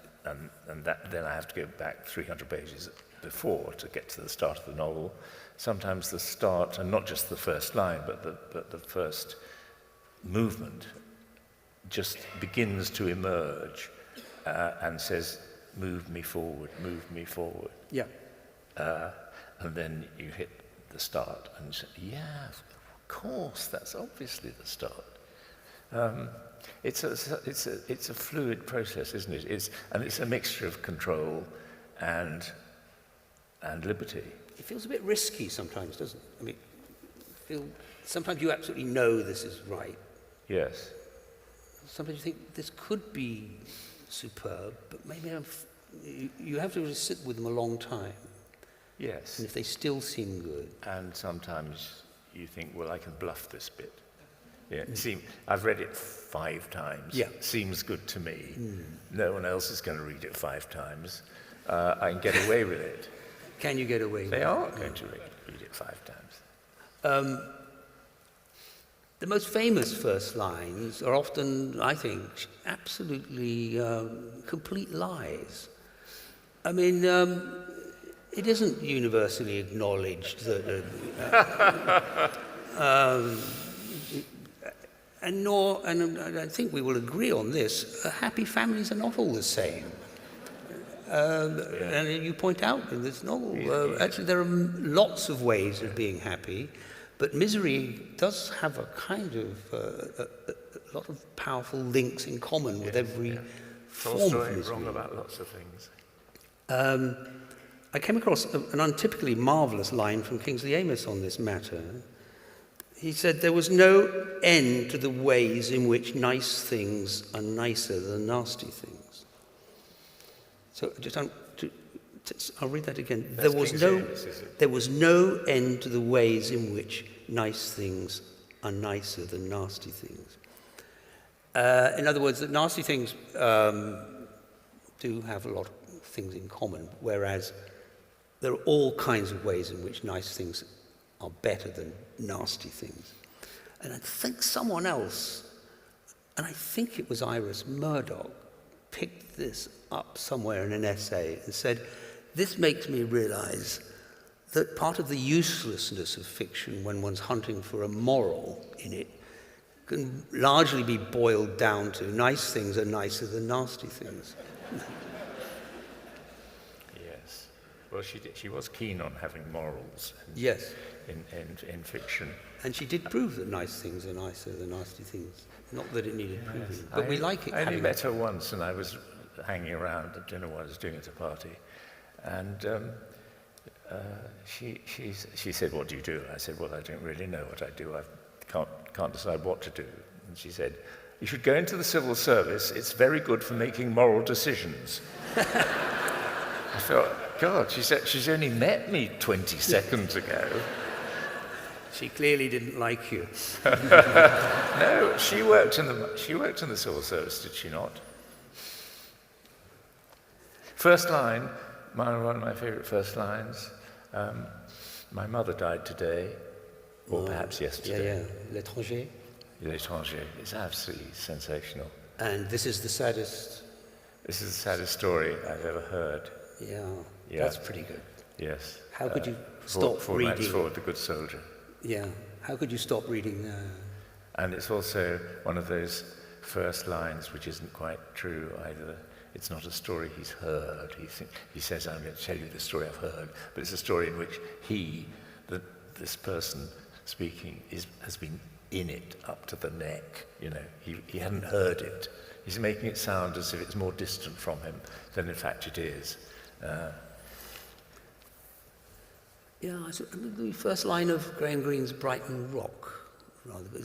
that then I have to go back 300 pages before to get to the start of the novel. Sometimes the start, and not just the first line, but the first movement, just begins to emerge and says, "Move me forward, move me forward." Yeah. And then you hit the start and you say, "Yeah, of course, that's obviously the start." It's a fluid process, isn't it? It's a mixture of control and liberty. It feels a bit risky sometimes, doesn't it? Sometimes you absolutely know this is right. Yes. Sometimes you think this could be superb, but maybe you have to really sit with them a long time. Yes. And if they still seem good. And sometimes you think, well, I can bluff this bit. Yeah. I've read it 5 times. Yeah. Seems good to me. No one else is going to read it 5 times. I can get away with it. Can you get away with it? They are going to read it 5 times. The most famous first lines are often, I think, absolutely complete lies. It isn't universally acknowledged that, and I think we will agree on this, happy families are not all the same. And you point out in this novel, actually there are lots of ways of being happy, but misery does have a kind of a lot of powerful links in common with every form Tolstoy, from his wrong reading. about lots of things. I came across an untypically marvellous line from Kingsley Amis on this matter. He said, "There was no end to the ways in which nice things are nicer than nasty things." So I'll read that again. That's Kingsley Amis, is it? There was no end to the ways in which nice things are nicer than nasty things. In other words, that nasty things do have a lot of things in common, whereas there are all kinds of ways in which nice things are better than nasty things. And I think someone else, and I think it was Iris Murdoch, picked this up somewhere in an essay and said, "This makes me realize that part of the uselessness of fiction when one's hunting for a moral in it can largely be boiled down to nice things are nicer than nasty things." Yes. Well, she was keen on having morals Yes. in fiction. And she did prove that nice things are nicer than nasty things. Not that it needed proving, but I- we like it. I only having met her once, and I was hanging around. I don't know what I was doing at a party. And she said, "What do you do?" I said, "Well, I don't really know what I do. I can't decide what to do." And she said, "You should go into the civil service. It's very good for making moral decisions." I thought, God, she's only met me 20 seconds ago. She clearly didn't like you. No, she worked in the civil service, did she not? First line, one of my favourite first lines. My mother died today, or perhaps yesterday. Yeah. L'étranger. L'étranger. It's absolutely sensational. And this is the saddest. This is the saddest story I've ever heard. Yeah. Yeah. That's pretty good. Yes. How could you stop Four nights reading? forward, The Good Soldier. Yeah. How could you stop reading? And it's also one of those first lines which isn't quite true either. It's not a story he's heard. He says, "I'm going to tell you the story I've heard," but it's a story in which this person speaking, has been in it up to the neck. You know, he hadn't heard it. He's making it sound as if it's more distant from him than in fact it is. The first line of Graham Greene's Brighton Rock.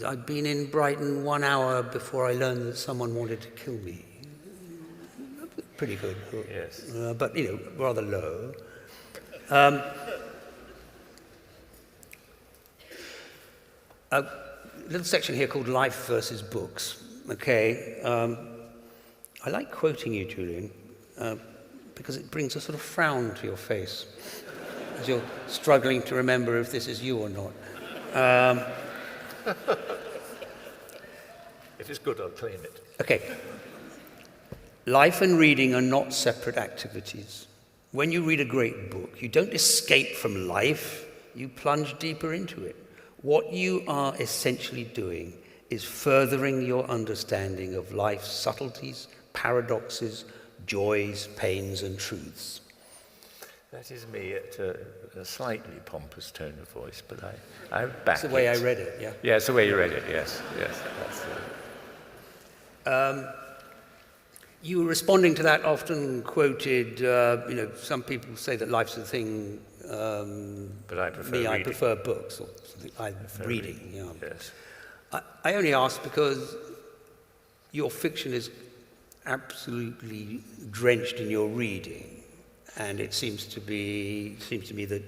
I'd been in Brighton 1 hour before I learned that someone wanted to kill me. Pretty good. Yes. But, rather low. A little section here called Life versus Books. Okay. I like quoting you, Julian, because it brings a sort of frown to your face as you're struggling to remember if this is you or not. If it's good, I'll claim it. Okay. Life and reading are not separate activities. When you read a great book, you don't escape from life, you plunge deeper into it. What you are essentially doing is furthering your understanding of life's subtleties, paradoxes, joys, pains, and truths. That is me at a slightly pompous tone of voice, but I back That's the way it. I read it, yeah. Yeah, it's the way you read it, yes. That's You were responding to that, often quoted, some people say that life's a thing, but I prefer me, reading. I prefer books, or something. Reading, yeah. Yes. I only ask because your fiction is absolutely drenched in your reading, and it seems to me that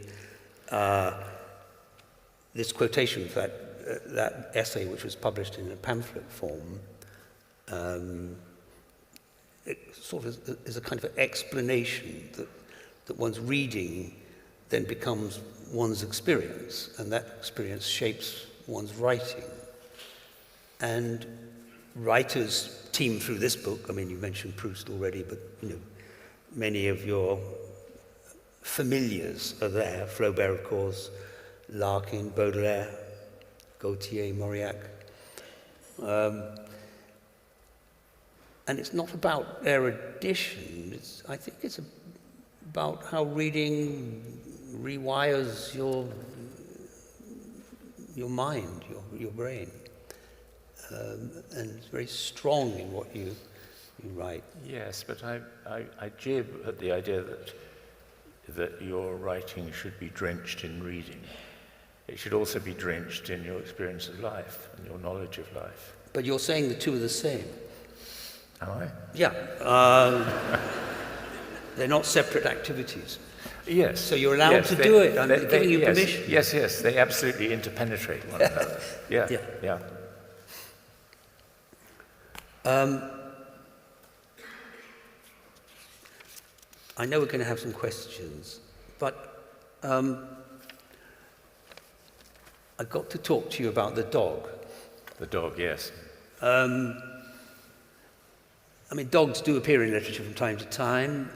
this quotation of that essay, which was published in a pamphlet form, it sort of is a kind of explanation that one's reading then becomes one's experience, and that experience shapes one's writing. And writers team through this book. I mean, you mentioned Proust already, but many of your familiars are there. Flaubert, of course, Larkin, Baudelaire, Gautier, Mauriac. And it's not about erudition. I think it's about how reading rewires your mind, your brain. And it's very strong in what you you write. Yes, but I jib at the idea that your writing should be drenched in reading. It should also be drenched in your experience of life and your knowledge of life. But you're saying the two are the same. Am I? Yeah. They're not separate activities. Yes. So you're allowed to do it. I'm giving you permission. Yes, they absolutely interpenetrate one another. Yeah. I know we're going to have some questions, but I've got to talk to you about the dog. The dog, yes. I mean, dogs do appear in literature from time to time.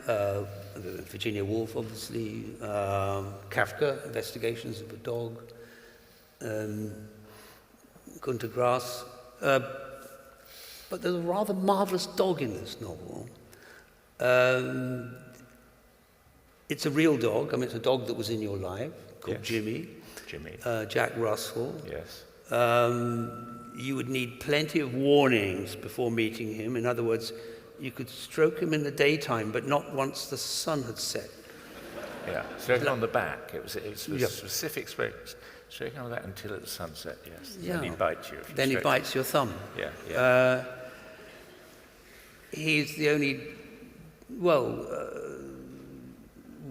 Virginia Woolf, obviously. Kafka, Investigations of a Dog. Günter Grass. But there's a rather marvellous dog in this novel. It's a real dog. I mean, it's a dog that was in your life, called Jimmy. Jack Russell. Yes. You would need plenty of warnings before meeting him. In other words, you could stroke him in the daytime, but not once the sun had set. Yeah, stroking on the back. It was a specific stroking on the back until at the sunset, yes. Yeah. Then he bites you. Then he bites your thumb. Yeah. He's the only,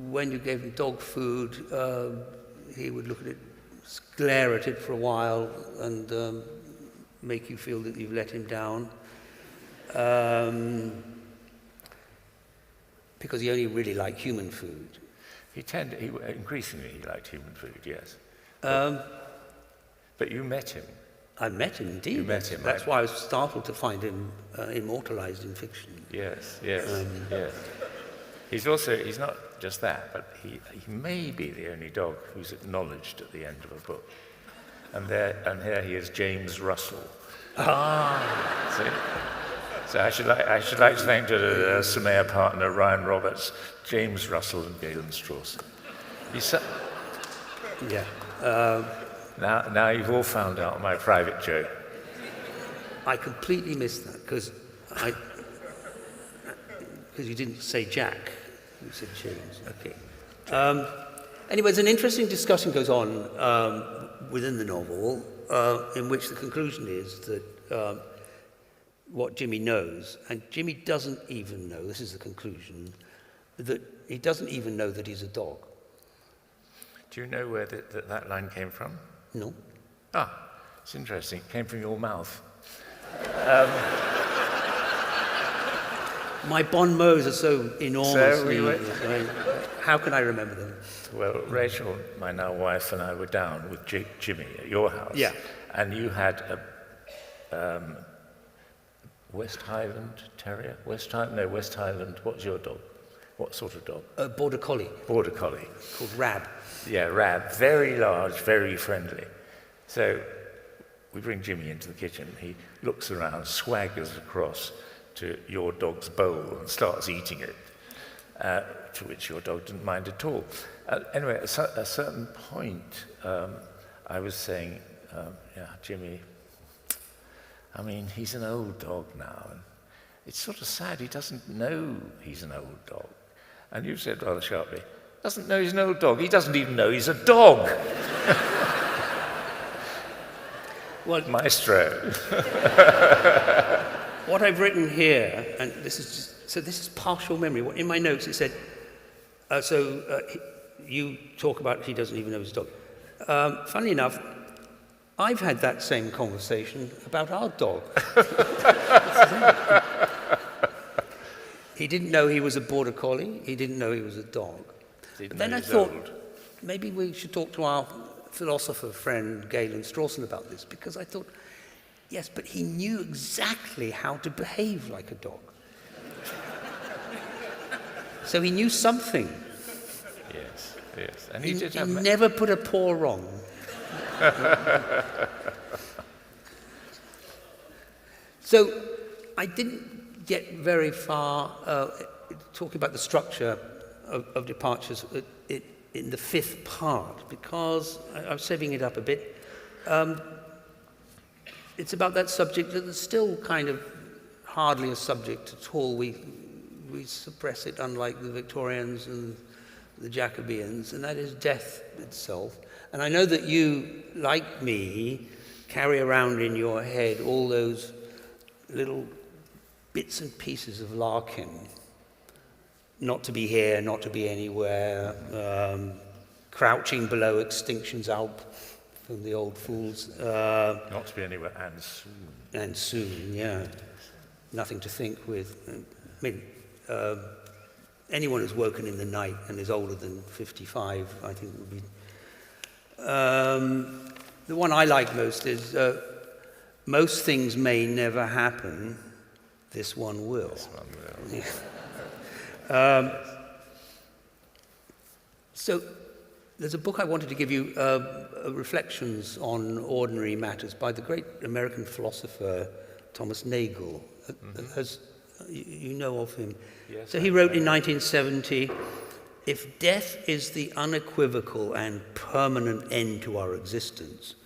when you gave him dog food, he would look at it, glare at it for a while, and make you feel that you've let him down. Because he only really liked human food. Increasingly he liked human food, yes. But you met him. I met him, indeed. You met him. That's why I was startled to find him immortalized in fiction. Yes. He's not just that, but he may be the only dog who's acknowledged at the end of a book. And here he is, James Russell. See? So I should like to thank Samaya partner Ryan Roberts, James Russell, and Galen Strawson. Now you've all found out my private joke. I completely missed that because you didn't say Jack, you said James. Okay. Anyways, an interesting discussion goes on within the novel, in which the conclusion is that what Jimmy knows, and Jimmy doesn't even know, this is the conclusion, that he doesn't even know that he's a dog. Do you know where that line came from? No. It's interesting. It came from your mouth. My bon mots are so enormously... how can I remember them? Well, Rachel, my now wife, and I were down with Jimmy at your house. Yeah. And you had a West Highland Terrier? West Highland. What's your dog? What sort of dog? A Border Collie. Border Collie. Called Rab. Yeah, Rab. Very large, very friendly. So we bring Jimmy into the kitchen. He looks around, swaggers across to your dog's bowl and starts eating it, to which your dog didn't mind at all. Anyway, at a certain point, I was saying, Jimmy, I mean, he's an old dog now, and it's sort of sad he doesn't know he's an old dog. And you said rather sharply, doesn't know he's an old dog, he doesn't even know he's a dog. Well, Maestro. What I've written here, and this is partial memory. In my notes it said, you talk about he doesn't even know his dog. Funnily enough, I've had that same conversation about our dog. He didn't know he was a Border Collie. He didn't know he was a dog. But then I thought, maybe we should talk to our philosopher friend Galen Strawson about this, because I thought, yes, but he knew exactly how to behave like a dog. So he knew something. Yes. And he never put a paw wrong. So I didn't get very far talking about the structure of departures in the fifth part, because I'm saving it up a bit. It's about that subject that's still kind of hardly a subject at all. We suppress it, unlike the Victorians and the Jacobeans, and that is death itself. And I know that you, like me, carry around in your head all those little bits and pieces of Larkin. Not to be here, not to be anywhere, crouching below extinction's Alp from the old fools. Not to be anywhere, and soon. And soon, yeah. Nothing to think with. I mean, anyone who's woken in the night and is older than 55, I think would be... the one I like most is, most things may never happen, this one will. This one will. Yeah. So there's a book I wanted to give you, Reflections on Ordinary Matters by the great American philosopher Thomas Nagel. You know of him? Yes, so he wrote in 1970, "If death is the unequivocal and permanent end to our existence,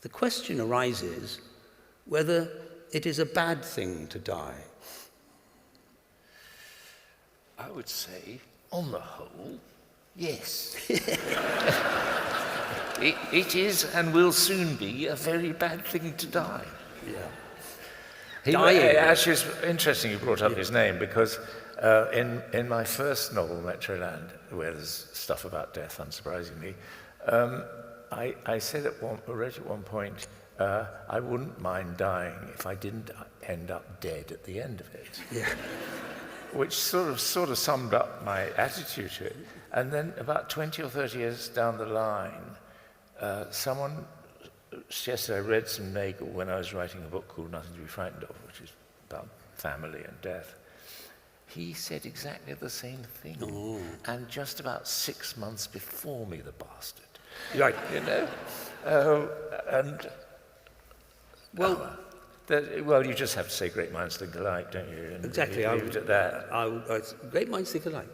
the question arises whether it is a bad thing to die." I would say, on the whole, yes. It is and will soon be a very bad thing to die. Yeah. Actually, it's interesting you brought up his name, because in my first novel, Metroland, where there's stuff about death, unsurprisingly, I said read at one point, I wouldn't mind dying if I didn't end up dead at the end of it. Yeah. Which sort of summed up my attitude to it. And then about 20 or 30 years down the line, someone suggested I read some Nagel when I was writing a book called Nothing to be Frightened of, which is about family and death. He said exactly the same thing. Oh. And just about 6 months before me, the bastard. Right. You know? Well, you just have to say great minds think alike, don't you? And Exactly. leave it at that. Great minds think alike.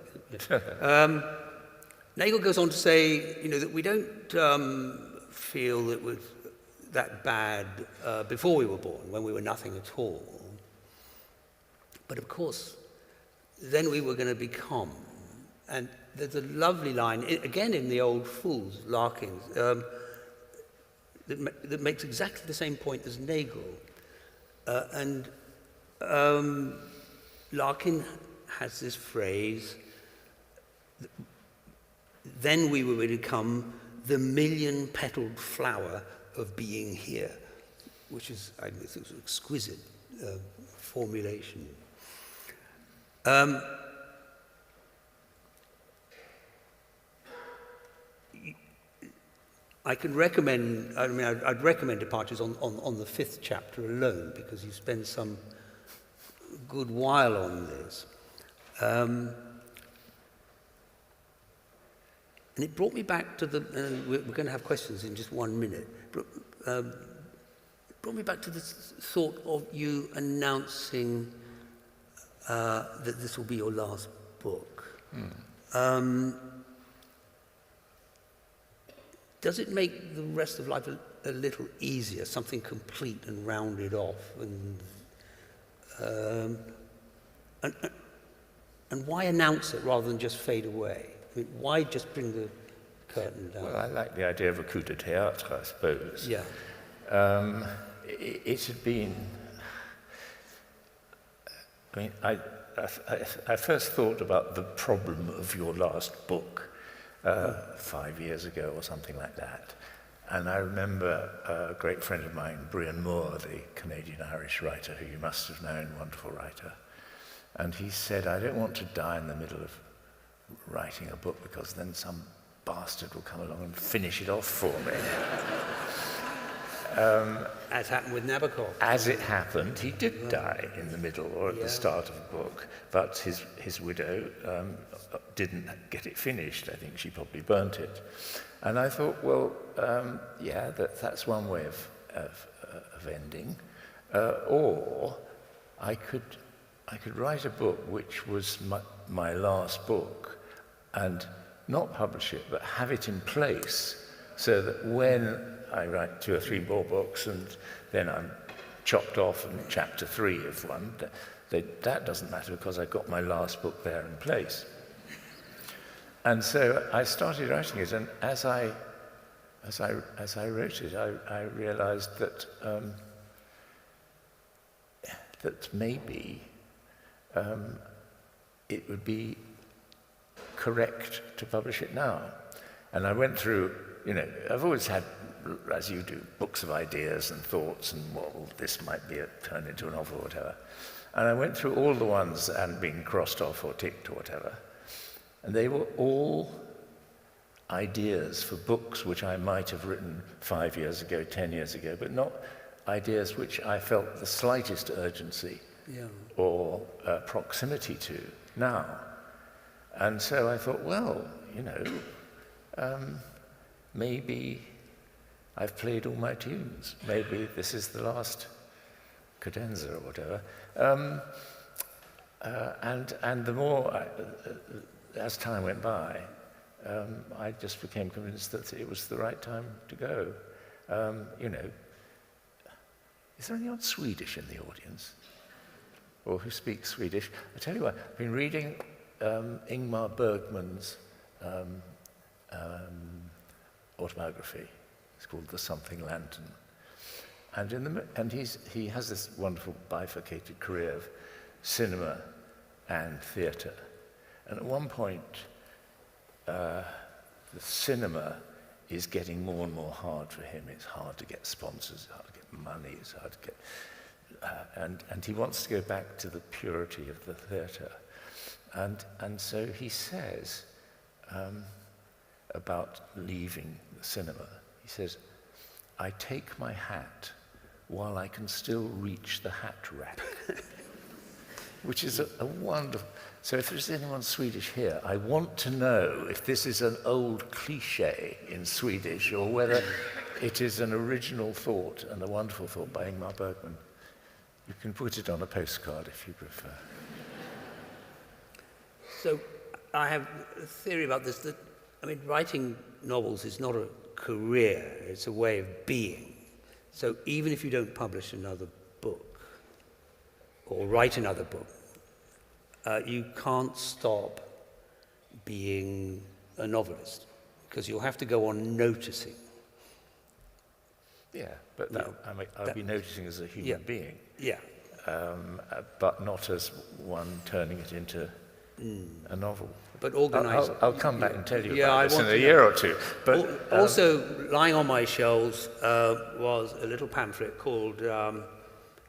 Nagel goes on to say, that we don't feel it was that bad before we were born, when we were nothing at all. But of course, then we were going to become. And there's a lovely line, again in the old Fools, Larkin, that makes exactly the same point as Nagel. Larkin has this phrase, then we will become the million-petaled flower of being here, which is, it's an exquisite formulation. I can recommend, I'd recommend Departures on the 5th chapter alone, because you spend some good while on this. And it brought me back to we're going to have questions in just 1 minute. It brought me back to this thought of you announcing that this will be your last book. Does it make the rest of life a little easier, something complete and rounded off? And why announce it rather than just fade away? I mean, why just bring the curtain down? Well, I like the idea of a coup de théâtre, I suppose. Yeah. It had been... I first thought about the problem of your last book 5 years ago or something like that. And I remember a great friend of mine, Brian Moore, the Canadian-Irish writer, who you must have known, wonderful writer. And he said, I don't want to die in the middle of writing a book, because then some bastard will come along and finish it off for me. As happened with Nabokov. As it happened, he did die in the middle or at the start of the book, but his widow didn't get it finished. I think she probably burnt it. And I thought, well, that's one way of ending. Or I could write a book which was my last book and not publish it, but have it in place so that when I write 2 or 3 more books and then I'm chopped off in chapter 3 of one. That doesn't matter because I got my last book there in place. And so I started writing it, and as I wrote it, I realized that that maybe it would be correct to publish it now. And I went through, I've always had, as you do, books of ideas and thoughts, and well, this might be turned into a novel or whatever. And I went through all the ones that hadn't been crossed off or ticked or whatever. And they were all ideas for books which I might have written 5 years ago, 10 years ago, but not ideas which I felt the slightest urgency or proximity to now. And so I thought, well, maybe I've played all my tunes. Maybe this is the last cadenza or whatever. And the more, as time went by, I just became convinced that it was the right time to go. Is there anyone Swedish in the audience? Or who speaks Swedish? I tell you what, I've been reading Ingmar Bergman's autobiography. It's called The Something Lantern. And he has this wonderful bifurcated career of cinema and theatre. And at one point, the cinema is getting more and more hard for him. It's hard to get sponsors, it's hard to get money, it's hard to get... and he wants to go back to the purity of the theatre. And so he says about leaving the cinema, he says, I take my hat while I can still reach the hat rack. Which is a wonderful... So if there's anyone Swedish here, I want to know if this is an old cliché in Swedish or whether it is an original thought and a wonderful thought by Ingmar Bergman. You can put it on a postcard if you prefer. So I have a theory about this, that, writing novels is not a career, it's a way of being. So even if you don't publish another book or write another book, you can't stop being a novelist because you'll have to go on noticing. Yeah, but I'll be noticing as a human being. Yeah. But not as one turning it into a novel. But organising. I'll come back and tell you about this in a year or two. But also, lying on my shelves was a little pamphlet called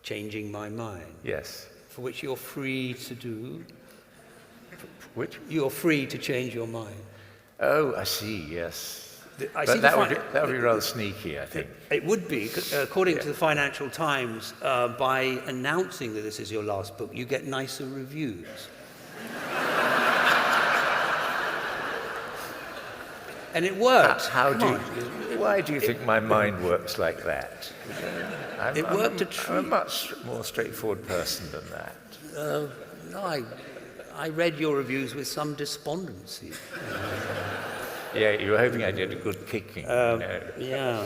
Changing My Mind. Yes. For which you're free to do. Which? You're free to change your mind. Oh, I see, yes. But that would be rather sneaky, I think. It would be, according to the Financial Times, by announcing that this is your last book, you get nicer reviews. And it worked. Why do you think my mind works like that? I'm a much more straightforward person than that. No, I read your reviews with some despondency. Yeah, you were hoping I did a good kicking. Yeah.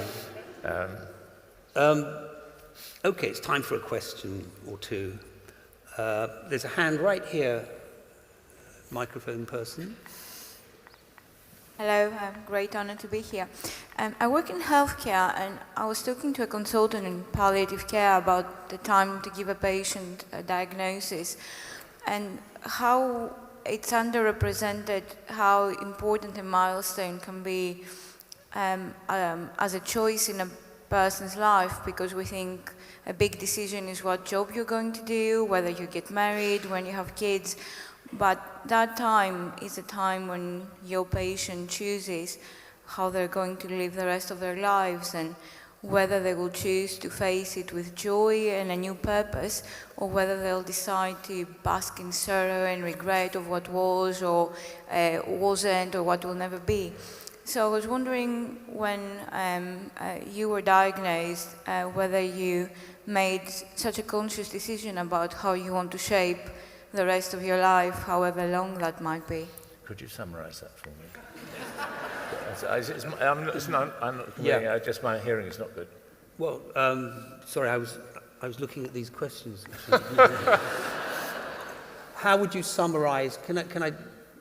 Okay, it's time for a question or two. There's a hand right here. Microphone person. Hello, great honor to be here. I work in healthcare, and I was talking to a consultant in palliative care about the time to give a patient a diagnosis and how it's underrepresented, how important a milestone can be as a choice in a person's life, because we think a big decision is what job you're going to do, whether you get married, when you have kids. But that time is a time when your patient chooses how they're going to live the rest of their lives and whether they will choose to face it with joy and a new purpose, or whether they'll decide to bask in sorrow and regret of what was or wasn't or what will never be. So I was wondering, when you were diagnosed, whether you made such a conscious decision about how you want to shape the rest of your life, however long that might be. Could you summarize that for me? I'm not complaining, just my hearing is not good. Well, sorry, I was looking at these questions. How would you summarize,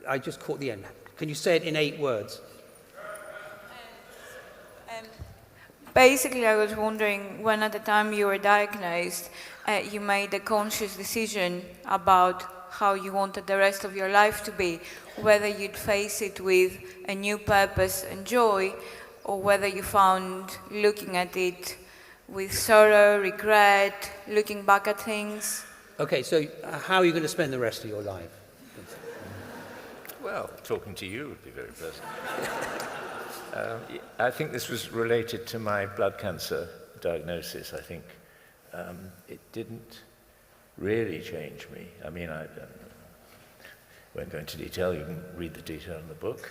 I just caught the end. Can you say it in 8 words? Basically, I was wondering when at the time you were diagnosed, you made a conscious decision about how you wanted the rest of your life to be, whether you'd face it with a new purpose and joy, or whether you found looking at it with sorrow, regret, looking back at things. Okay, so how are you going to spend the rest of your life? Well, talking to you would be very pleasant. I think this was related to my blood cancer diagnosis. I think it didn't really change me. I mean, I won't go into detail. You can read the detail in the book.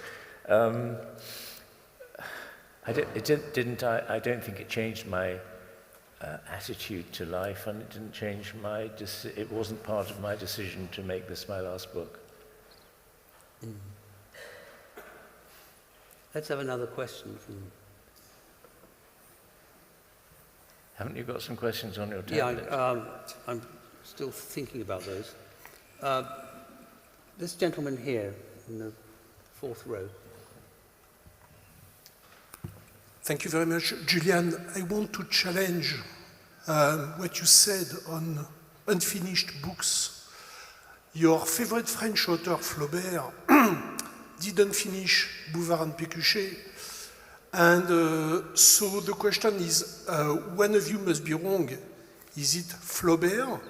I don't think it changed my attitude to life, and it didn't change it wasn't part of my decision to make this my last book. Mm. Let's have another question from... Haven't you got some questions on your tablet? Yeah, I'm still thinking about those. This gentleman here in the 4th row. Thank you very much. Julian, I want to challenge what you said on unfinished books. Your favorite French author, Flaubert, didn't finish Bouvard and Pécuchet. And so the question is, one of you must be wrong. Is it Flaubert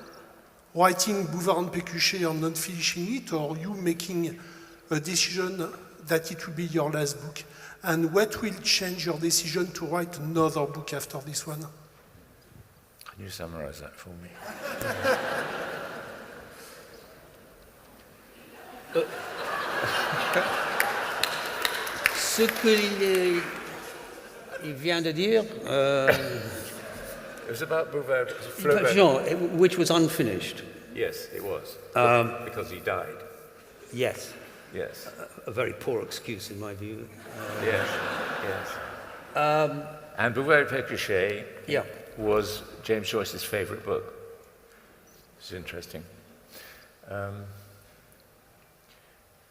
writing Bouvard and Pécuchet and not finishing it, or you making a decision that it will be your last book? And what will change your decision to write another book after this one? Can you summarize that for me? Ce qu'il vient de dire... It was about Flaubert. Jean, which was unfinished. Yes, it was. Because he died. Yes. Yes. A very poor excuse, in my view. Yes, yes. And Bouvard et Pécuchet was James Joyce's favourite book. It's interesting.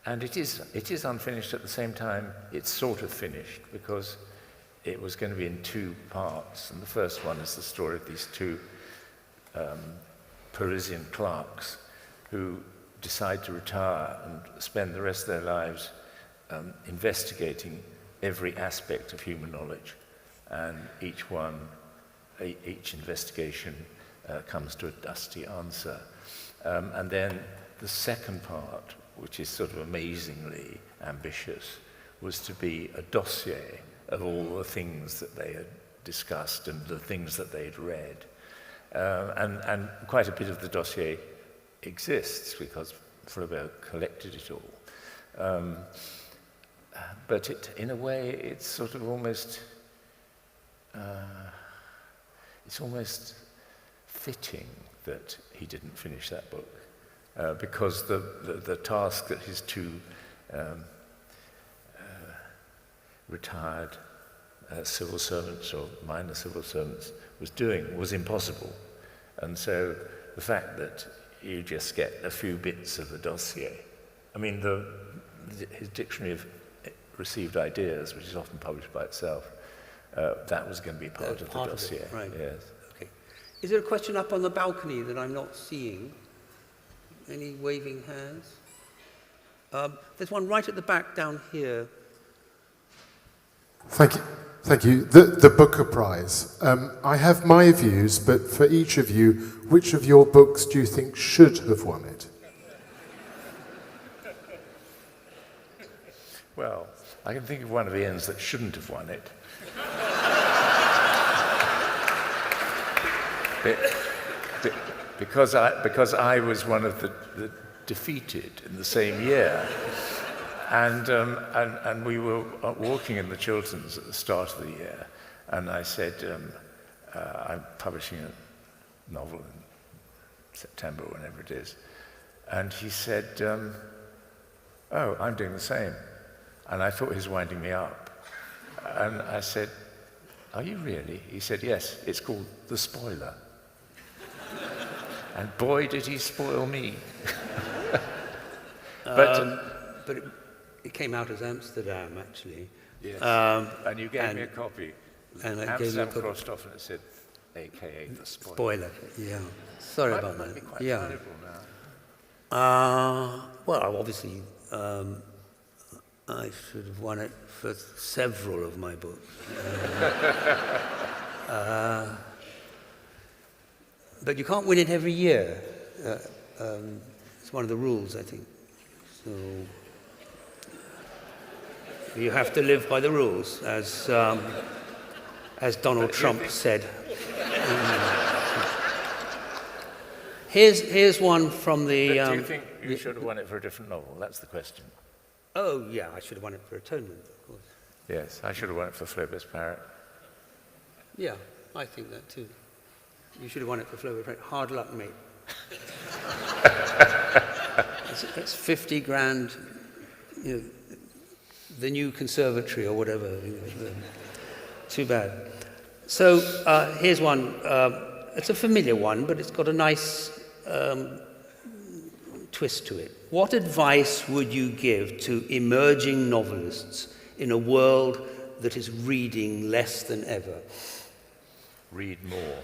And it is unfinished at the same time. It's sort of finished because it was going to be in 2 parts. And the first one is the story of these 2 Parisian clerks who decide to retire and spend the rest of their lives investigating every aspect of human knowledge. And each investigation comes to a dusty answer. And then the second part, which is sort of amazingly ambitious, was to be a dossier of all the things that they had discussed and the things that they'd read. And quite a bit of the dossier exists because Flaubert collected it all. But in a way, it's sort of almost fitting that he didn't finish that book because the task that his 2 retired civil servants or minor civil servants was doing was impossible. And so the fact that you just get a few bits of the dossier. I mean, his dictionary of received ideas, which is often published by itself, that was going to be part of the dossier. Right. Yes. Okay. Is there a question up on the balcony that I'm not seeing? Any waving hands? There's one right at the back down here. Thank you. Thank you. The Booker Prize. I have my views, but for each of you, which of your books do you think should have won it? Well, I can think of one of Ian's that shouldn't have won it. Because I was one of the defeated in the same year. And we were walking in the Chilterns at the start of the year, and I said, I'm publishing a novel in September, whenever it is. And he said, oh, I'm doing the same. And I thought he was winding me up. And I said, are you really? He said, yes, it's called The Spoiler. And boy, did he spoil me. But it came out as Amsterdam, actually. yes. And you gave me a copy. And I gave you a Amsterdam copy. crossed off and it said, AKA the spoiler. Spoiler, yeah. Sorry about Might that. be quite Yeah. valuable now. Well, obviously, I should have won it for several of my books. But you can't win it every year. It's one of the rules, I think. So you have to live by the rules, as Donald Trump said. Here's one from the... But do you think you should have won it for a different novel? That's the question. Oh, yeah, I should have won it for Atonement, of course. Yes, I should have won it for Flaubert's Parrot. Yeah, I think that too. You should have won it for Flaubert's Parrot. Hard luck, mate. It's 50 grand, you know, the new conservatory or whatever. You know, too bad. So here's one. It's a familiar one, but it's got a nice twist to it. What advice would you give to emerging novelists in a world that is reading less than ever? Read more.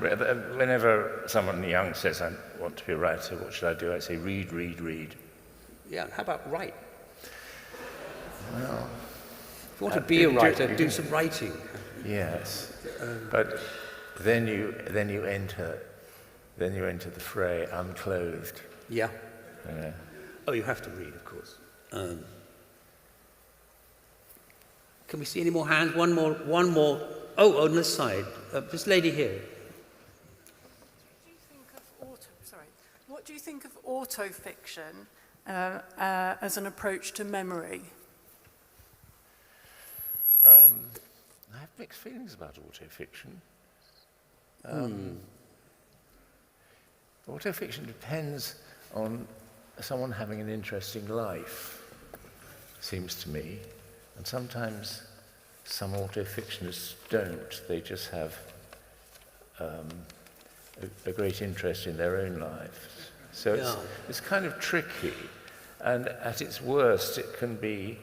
Whenever someone young says, I want to be a writer, what should I do? I say, read, read, read. Yeah, how about write? Well, if you want to be a writer, do some writing. Yes, but then you enter the fray unclothed. Yeah. Yeah. Oh, you have to read, of course. Can we see any more hands? One more. Oh, on this side. This lady here. What do you think of autofiction as an approach to memory? I have mixed feelings about autofiction. Autofiction depends on someone having an interesting life, seems to me. And sometimes some autofictionists don't. They just have a great interest in their own lives. So it's kind of tricky. And at its worst, it can be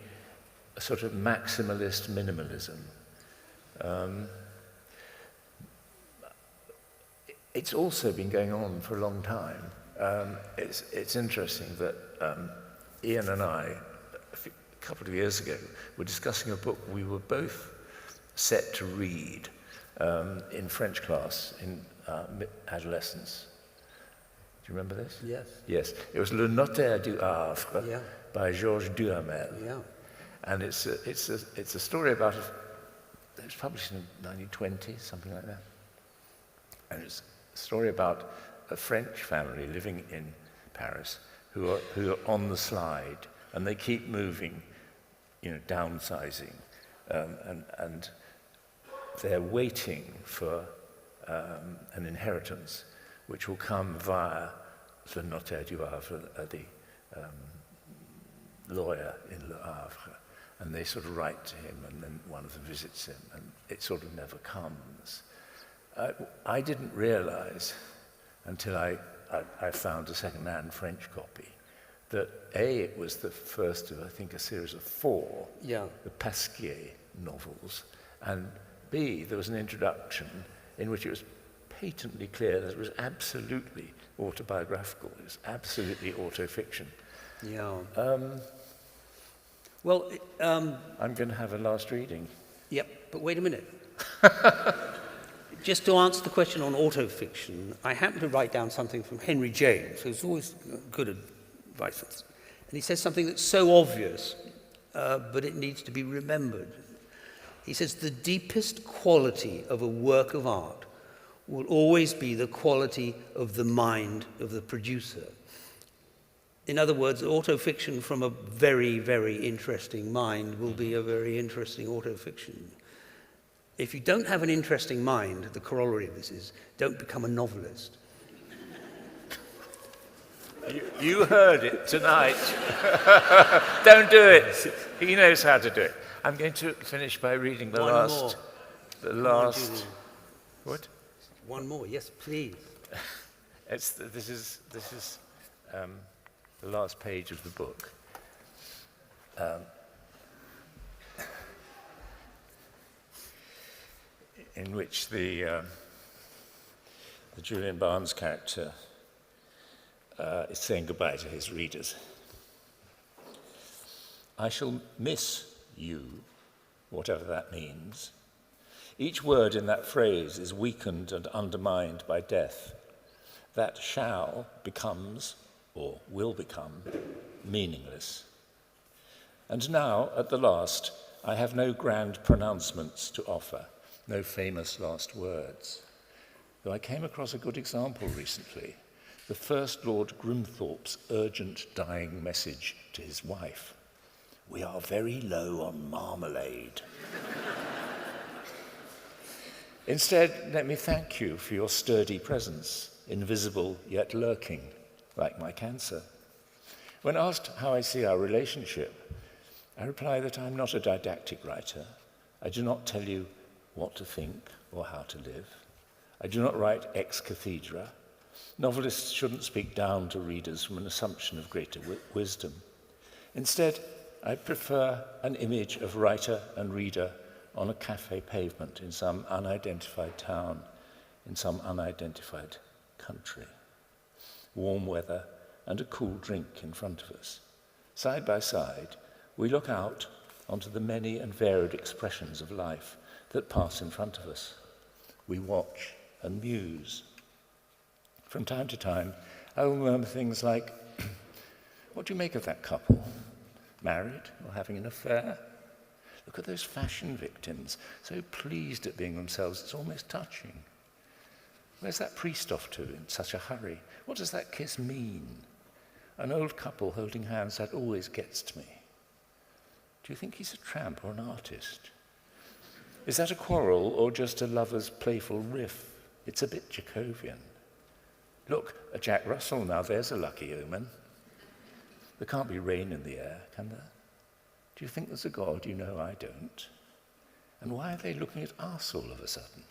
a sort of maximalist minimalism. It's also been going on for a long time. It's interesting that Ian and I, a couple of years ago, were discussing a book we were both set to read in French class in adolescence. Do you remember this? Yes. Yes. It was Le Notaire du Havre by Georges Duhamel. Yeah. And it's a story about it was published in 1920, something like that. And it's a story about a French family living in Paris who are on the slide, and they keep moving, downsizing, and they're waiting for an inheritance which will come via the Notaire du Havre, the lawyer in Le Havre. And they sort of write to him, and then one of them visits him, and it sort of never comes. I didn't realize until I found a second-hand French copy that A, it was the first of, I think, a series of 4, the Pasquier novels, and B, there was an introduction in which it was patently clear that it was absolutely autobiographical, it was absolutely autofiction. Yeah. I'm going to have a last reading. Yep, but wait a minute. Just to answer the question on autofiction, I happened to write down something from Henry James, who's always good advice. And he says something that's so obvious, but it needs to be remembered. He says, the deepest quality of a work of art will always be the quality of the mind of the producer. In other words, autofiction from a very, very interesting mind will be a very interesting autofiction. If you don't have an interesting mind, the corollary of this is, don't become a novelist. You heard it tonight. Don't do it. He knows how to do it. I'm going to finish by reading the last. What? one more. Yes, please. This is the last page of the book. In which the Julian Barnes character is saying goodbye to his readers. I shall miss you, whatever that means. Each word in that phrase is weakened and undermined by death. That shall becomes, or will become, meaningless. And now, at the last, I have no grand pronouncements to offer, no famous last words. Though I came across a good example recently, the First Lord Grimthorpe's urgent dying message to his wife. We are very low on marmalade. Instead, let me thank you for your sturdy presence, invisible yet lurking, like my cancer. When asked how I see our relationship, I reply that I'm not a didactic writer. I do not tell you what to think or how to live. I do not write ex cathedra. Novelists shouldn't speak down to readers from an assumption of greater wisdom. Instead, I prefer an image of writer and reader on a cafe pavement in some unidentified town, in some unidentified country. Warm weather and a cool drink in front of us. Side by side, we look out onto the many and varied expressions of life that pass in front of us. We watch and muse. From time to time, I will murmur things like, what do you make of that couple? Married or having an affair? Look at those fashion victims, so pleased at being themselves, it's almost touching. Where's that priest off to in such a hurry? What does that kiss mean? An old couple holding hands, that always gets to me. Do you think he's a tramp or an artist? Is that a quarrel or just a lover's playful riff? It's a bit Jacobian. Look, a Jack Russell now, there's a lucky omen. There can't be rain in the air, can there? Do you think there's a God? You know I don't. And why are they looking at us all of a sudden?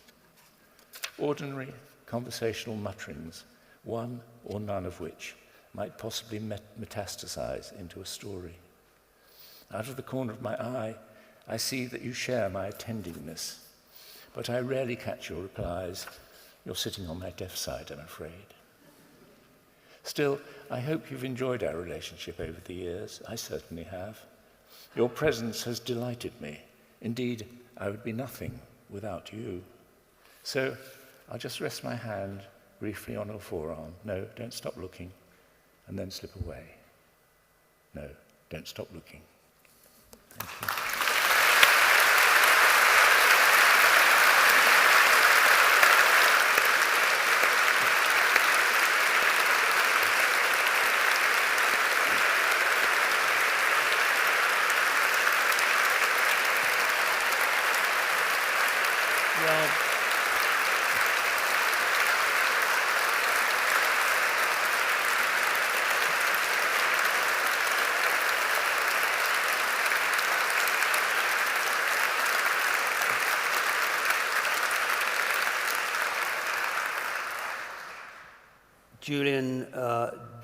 Ordinary conversational mutterings, one or none of which might possibly metastasize into a story. Out of the corner of my eye, I see that you share my attendingness, but I rarely catch your replies. You're sitting on my deaf side, I'm afraid. Still, I hope you've enjoyed our relationship over the years. I certainly have. Your presence has delighted me. Indeed, I would be nothing without you. So, I'll just rest my hand briefly on your forearm. No, don't stop looking. And then slip away. No, don't stop looking. Thank you. Julian,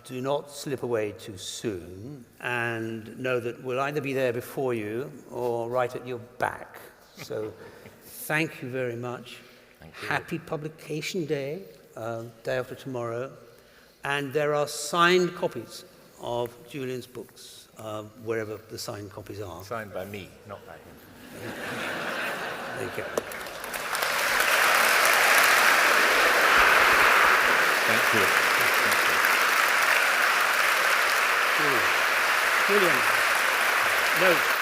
do not slip away too soon, and know that we'll either be there before you or right at your back. So thank you very much. Thank you. Happy publication day, day after tomorrow. And there are signed copies of Julian's books, wherever the signed copies are. Signed by me, not by him. Thank you. Thank you. Julian, no.